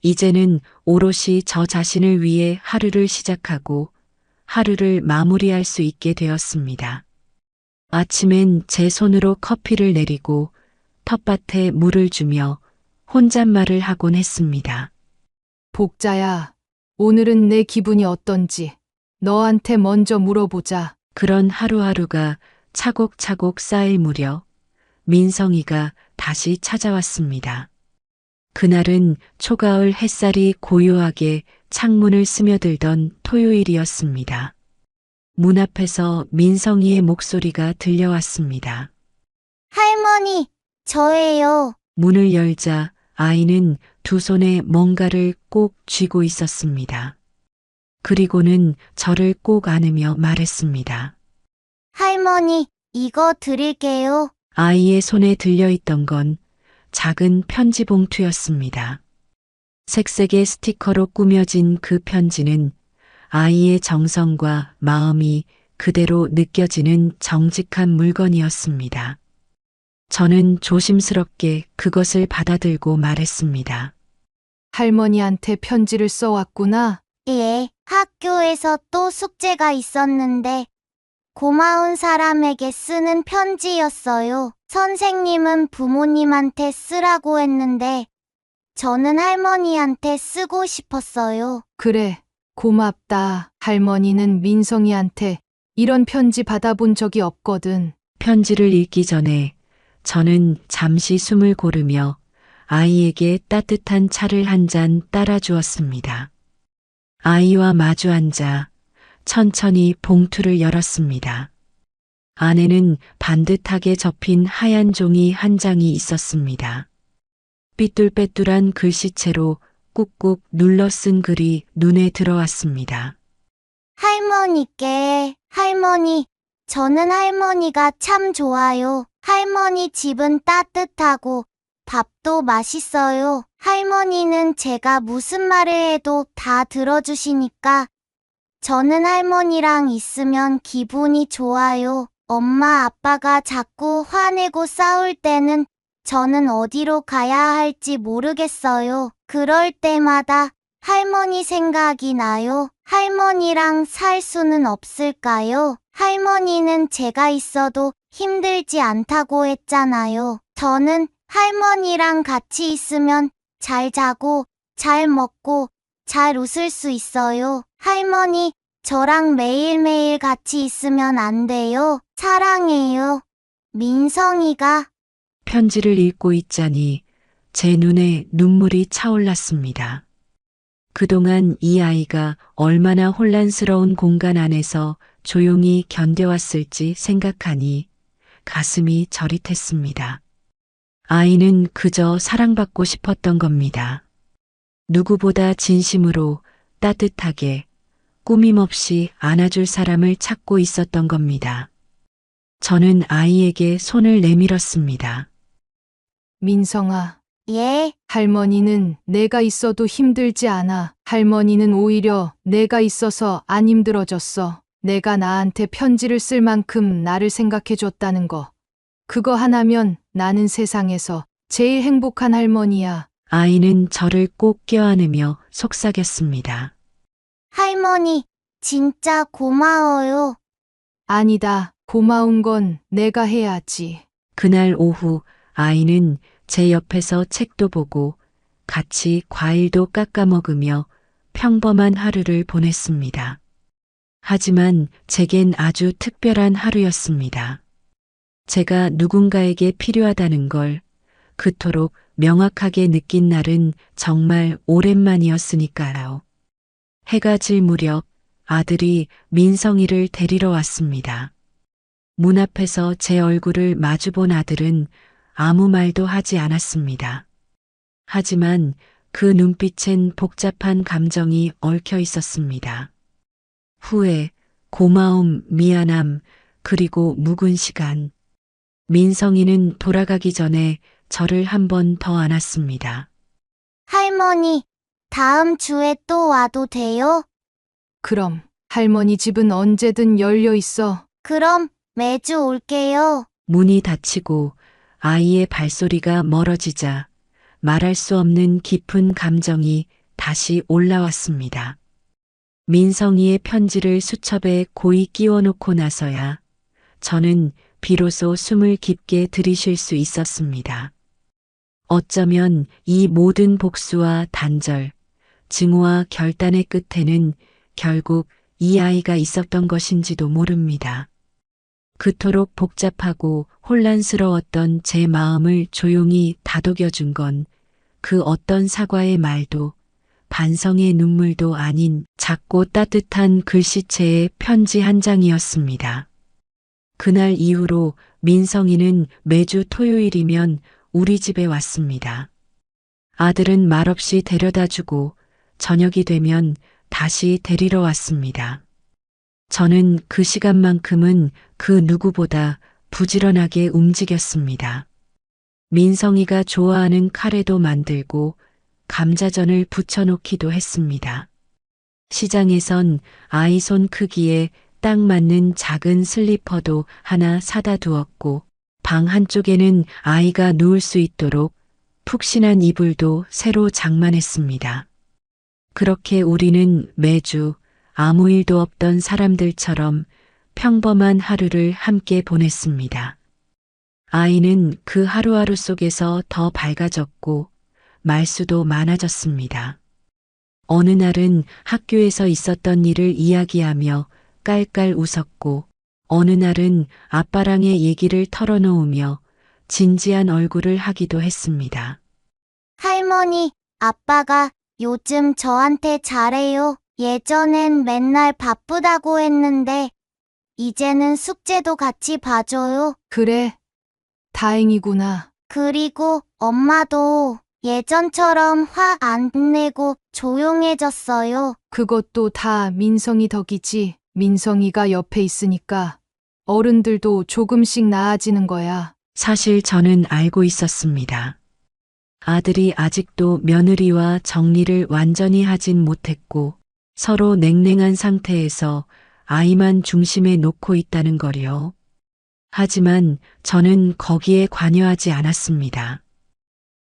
이제는 오롯이 저 자신을 위해 하루를 시작하고 하루를 마무리할 수 있게 되었습니다. 아침엔 제 손으로 커피를 내리고 텃밭에 물을 주며 혼잣말을 하곤 했습니다. 복자야, 오늘은 내 기분이 어떤지 너한테 먼저 물어보자. 그런 하루하루가 차곡차곡 쌓일 무렵 민성이가 다시 찾아왔습니다. 그날은 초가을 햇살이 고요하게 창문을 스며들던 토요일이었습니다. 문 앞에서 민성이의 목소리가 들려왔습니다. 할머니, 저예요. 문을 열자 아이는 두 손에 뭔가를 꼭 쥐고 있었습니다. 그리고는 저를 꼭 안으며 말했습니다. 할머니, 이거 드릴게요. 아이의 손에 들려있던 건 작은 편지 봉투였습니다. 색색의 스티커로 꾸며진 그 편지는 아이의 정성과 마음이 그대로 느껴지는 정직한 물건이었습니다. 저는 조심스럽게 그것을 받아들고 말했습니다. 할머니한테 편지를 써왔구나. 예, 학교에서 또 숙제가 있었는데 고마운 사람에게 쓰는 편지였어요. 선생님은 부모님한테 쓰라고 했는데 저는 할머니한테 쓰고 싶었어요. 그래, 고맙다. 할머니는 민성이한테 이런 편지 받아본 적이 없거든. 편지를 읽기 전에 저는 잠시 숨을 고르며 아이에게 따뜻한 차를 한 잔 따라 주었습니다. 아이와 마주 앉아 천천히 봉투를 열었습니다. 안에는 반듯하게 접힌 하얀 종이 한 장이 있었습니다. 삐뚤빼뚤한 글씨체로 꾹꾹 눌러 쓴 글이 눈에 들어왔습니다. 할머니께, 할머니, 저는 할머니가 참 좋아요. 할머니 집은 따뜻하고 밥도 맛있어요. 할머니는 제가 무슨 말을 해도 다 들어주시니까 저는 할머니랑 있으면 기분이 좋아요. 엄마 아빠가 자꾸 화내고 싸울 때는 저는 어디로 가야 할지 모르겠어요. 그럴 때마다 할머니 생각이 나요. 할머니랑 살 수는 없을까요? 할머니는 제가 있어도 힘들지 않다고 했잖아요. 저는 할머니랑 같이 있으면 잘 자고, 잘 먹고, 잘 웃을 수 있어요. 할머니, 저랑 매일매일 같이 있으면 안 돼요. 사랑해요. 민성이가. 편지를 읽고 있자니 제 눈에 눈물이 차올랐습니다. 그동안 이 아이가 얼마나 혼란스러운 공간 안에서 조용히 견뎌왔을지 생각하니 가슴이 저릿했습니다. 아이는 그저 사랑받고 싶었던 겁니다. 누구보다 진심으로 따뜻하게 꾸밈없이 안아줄 사람을 찾고 있었던 겁니다. 저는 아이에게 손을 내밀었습니다. 민성아, 예, 할머니는 내가 있어도 힘들지 않아. 할머니는 오히려 내가 있어서 안 힘들어졌어. 내가 나한테 편지를 쓸 만큼 나를 생각해줬다는 거. 그거 하나면 나는 세상에서 제일 행복한 할머니야. 아이는 저를 꼭 껴안으며 속삭였습니다. 할머니, 진짜 고마워요. 아니다. 고마운 건 내가 해야지. 그날 오후 아이는 제 옆에서 책도 보고 같이 과일도 깎아 먹으며 평범한 하루를 보냈습니다. 하지만 제겐 아주 특별한 하루였습니다. 제가 누군가에게 필요하다는 걸 그토록 명확하게 느낀 날은 정말 오랜만이었으니까요. 해가 질 무렵 아들이 민성이를 데리러 왔습니다. 문 앞에서 제 얼굴을 마주본 아들은 아무 말도 하지 않았습니다. 하지만 그 눈빛엔 복잡한 감정이 얽혀 있었습니다. 후회, 고마움, 미안함, 그리고 묵은 시간. 민성이는 돌아가기 전에 저를 한 번 더 안았습니다. 할머니, 다음 주에 또 와도 돼요? 그럼 할머니 집은 언제든 열려 있어. 그럼 매주 올게요. 문이 닫히고 아이의 발소리가 멀어지자 말할 수 없는 깊은 감정이 다시 올라왔습니다. 민성이의 편지를 수첩에 고이 끼워 놓고 나서야 저는 비로소 숨을 깊게 들이쉴 수 있었습니다. 어쩌면 이 모든 복수와 단절, 증오와 결단의 끝에는 결국 이 아이가 있었던 것인지도 모릅니다. 그토록 복잡하고 혼란스러웠던 제 마음을 조용히 다독여준 건 그 어떤 사과의 말도 반성의 눈물도 아닌 작고 따뜻한 글씨체의 편지 한 장이었습니다. 그날 이후로 민성이는 매주 토요일이면 우리 집에 왔습니다. 아들은 말없이 데려다주고 저녁이 되면 다시 데리러 왔습니다. 저는 그 시간만큼은 그 누구보다 부지런하게 움직였습니다. 민성이가 좋아하는 카레도 만들고 감자전을 부쳐놓기도 했습니다. 시장에선 아이 손 크기에 딱 맞는 작은 슬리퍼도 하나 사다 두었고 방 한쪽에는 아이가 누울 수 있도록 푹신한 이불도 새로 장만했습니다. 그렇게 우리는 매주 아무 일도 없던 사람들처럼 평범한 하루를 함께 보냈습니다. 아이는 그 하루하루 속에서 더 밝아졌고 말수도 많아졌습니다. 어느 날은 학교에서 있었던 일을 이야기하며 깔깔 웃었고 어느 날은 아빠랑의 얘기를 털어놓으며 진지한 얼굴을 하기도 했습니다. 할머니, 아빠가 요즘 저한테 잘해요. 예전엔 맨날 바쁘다고 했는데, 이제는 숙제도 같이 봐줘요. 그래, 다행이구나. 그리고 엄마도 예전처럼 화 안 내고 조용해졌어요. 그것도 다 민성이 덕이지. 민성이가 옆에 있으니까 어른들도 조금씩 나아지는 거야. 사실 저는 알고 있었습니다. 아들이 아직도 며느리와 정리를 완전히 하진 못했고 서로 냉랭한 상태에서 아이만 중심에 놓고 있다는 거요. 하지만 저는 거기에 관여하지 않았습니다.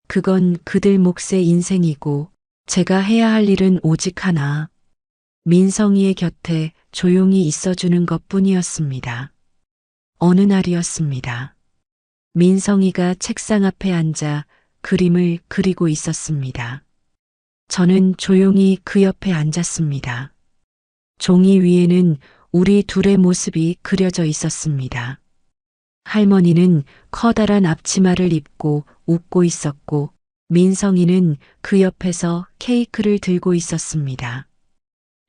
그건 그들 몫의 인생이고 제가 해야 할 일은 오직 하나, 민성이의 곁에 조용히 있어주는 것뿐이었습니다. 어느 날이었습니다. 민성이가 책상 앞에 앉아 그림을 그리고 있었습니다. 저는 조용히 그 옆에 앉았습니다. 종이 위에는 우리 둘의 모습이 그려져 있었습니다. 할머니는 커다란 앞치마를 입고 웃고 있었고 민성이는 그 옆에서 케이크를 들고 있었습니다.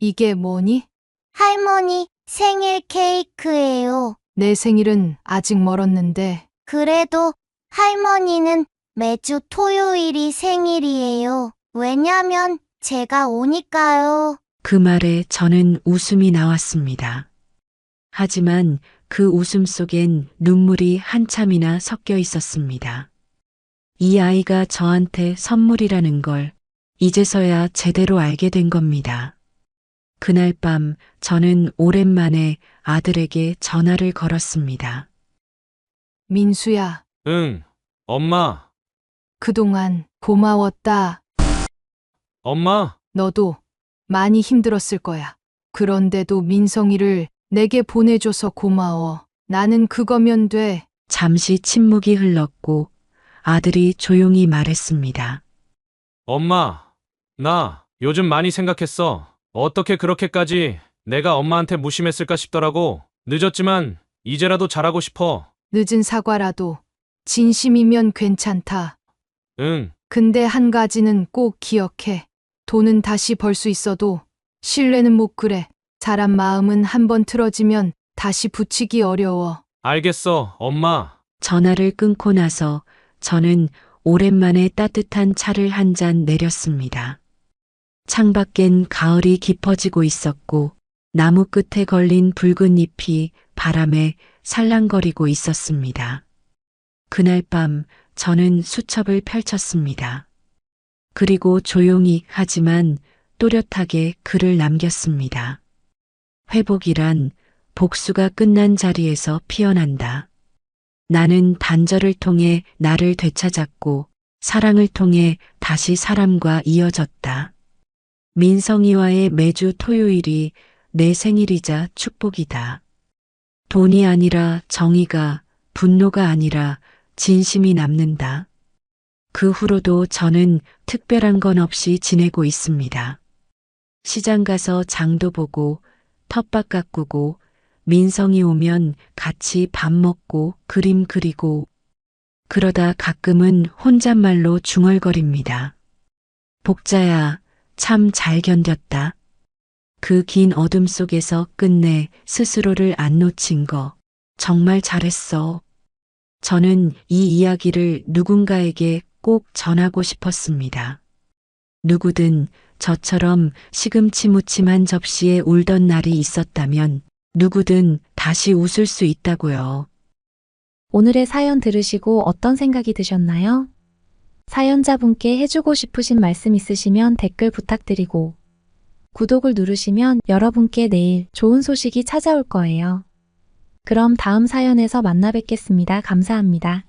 이게 뭐니? 할머니, 생일 케이크예요. 내 생일은 아직 멀었는데. 그래도 할머니는 매주 토요일이 생일이에요. 왜냐면 제가 오니까요. 그 말에 저는 웃음이 나왔습니다. 하지만 그 웃음 속엔 눈물이 한참이나 섞여 있었습니다. 이 아이가 저한테 선물이라는 걸 이제서야 제대로 알게 된 겁니다. 그날 밤 저는 오랜만에 아들에게 전화를 걸었습니다. 민수야, 응, 엄마. 그동안 고마웠다. 엄마, 너도 많이 힘들었을 거야. 그런데도 민성이를 내게 보내줘서 고마워. 나는 그거면 돼. 잠시 침묵이 흘렀고 아들이 조용히 말했습니다. 엄마. 나 요즘 많이 생각했어. 어떻게 그렇게까지 내가 엄마한테 무심했을까 싶더라고. 늦었지만 이제라도 잘하고 싶어. 늦은 사과라도 진심이면 괜찮다. 응, 근데 한 가지는 꼭 기억해. 돈은 다시 벌 수 있어도 신뢰는 못 그래. 사람 마음은 한번 틀어지면 다시 붙이기 어려워. 알겠어, 엄마. 전화를 끊고 나서 저는 오랜만에 따뜻한 차를 한 잔 내렸습니다. 창밖엔 가을이 깊어지고 있었고 나무 끝에 걸린 붉은 잎이 바람에 살랑거리고 있었습니다. 그날 밤 저는 수첩을 펼쳤습니다. 그리고 조용히 하지만 또렷하게 글을 남겼습니다. 회복이란 복수가 끝난 자리에서 피어난다. 나는 단절을 통해 나를 되찾았고 사랑을 통해 다시 사람과 이어졌다. 민성이와의 매주 토요일이 내 생일이자 축복이다. 돈이 아니라 정의가, 분노가 아니라 진심이 남는다. 그 후로도 저는 특별한 건 없이 지내고 있습니다. 시장 가서 장도 보고 텃밭 가꾸고 민성이 오면 같이 밥 먹고 그림 그리고 그러다 가끔은 혼잣말로 중얼거립니다. 복자야, 참 잘 견뎠다. 그 긴 어둠 속에서 끝내 스스로를 안 놓친 거 정말 잘했어. 저는 이 이야기를 누군가에게 꼭 전하고 싶었습니다. 누구든 저처럼 시금치 무침 한 접시에 울던 날이 있었다면 누구든 다시 웃을 수 있다고요. 오늘의 사연 들으시고 어떤 생각이 드셨나요? 사연자분께 해주고 싶으신 말씀 있으시면 댓글 부탁드리고 구독을 누르시면 여러분께 내일 좋은 소식이 찾아올 거예요. 그럼 다음 사연에서 만나 뵙겠습니다. 감사합니다.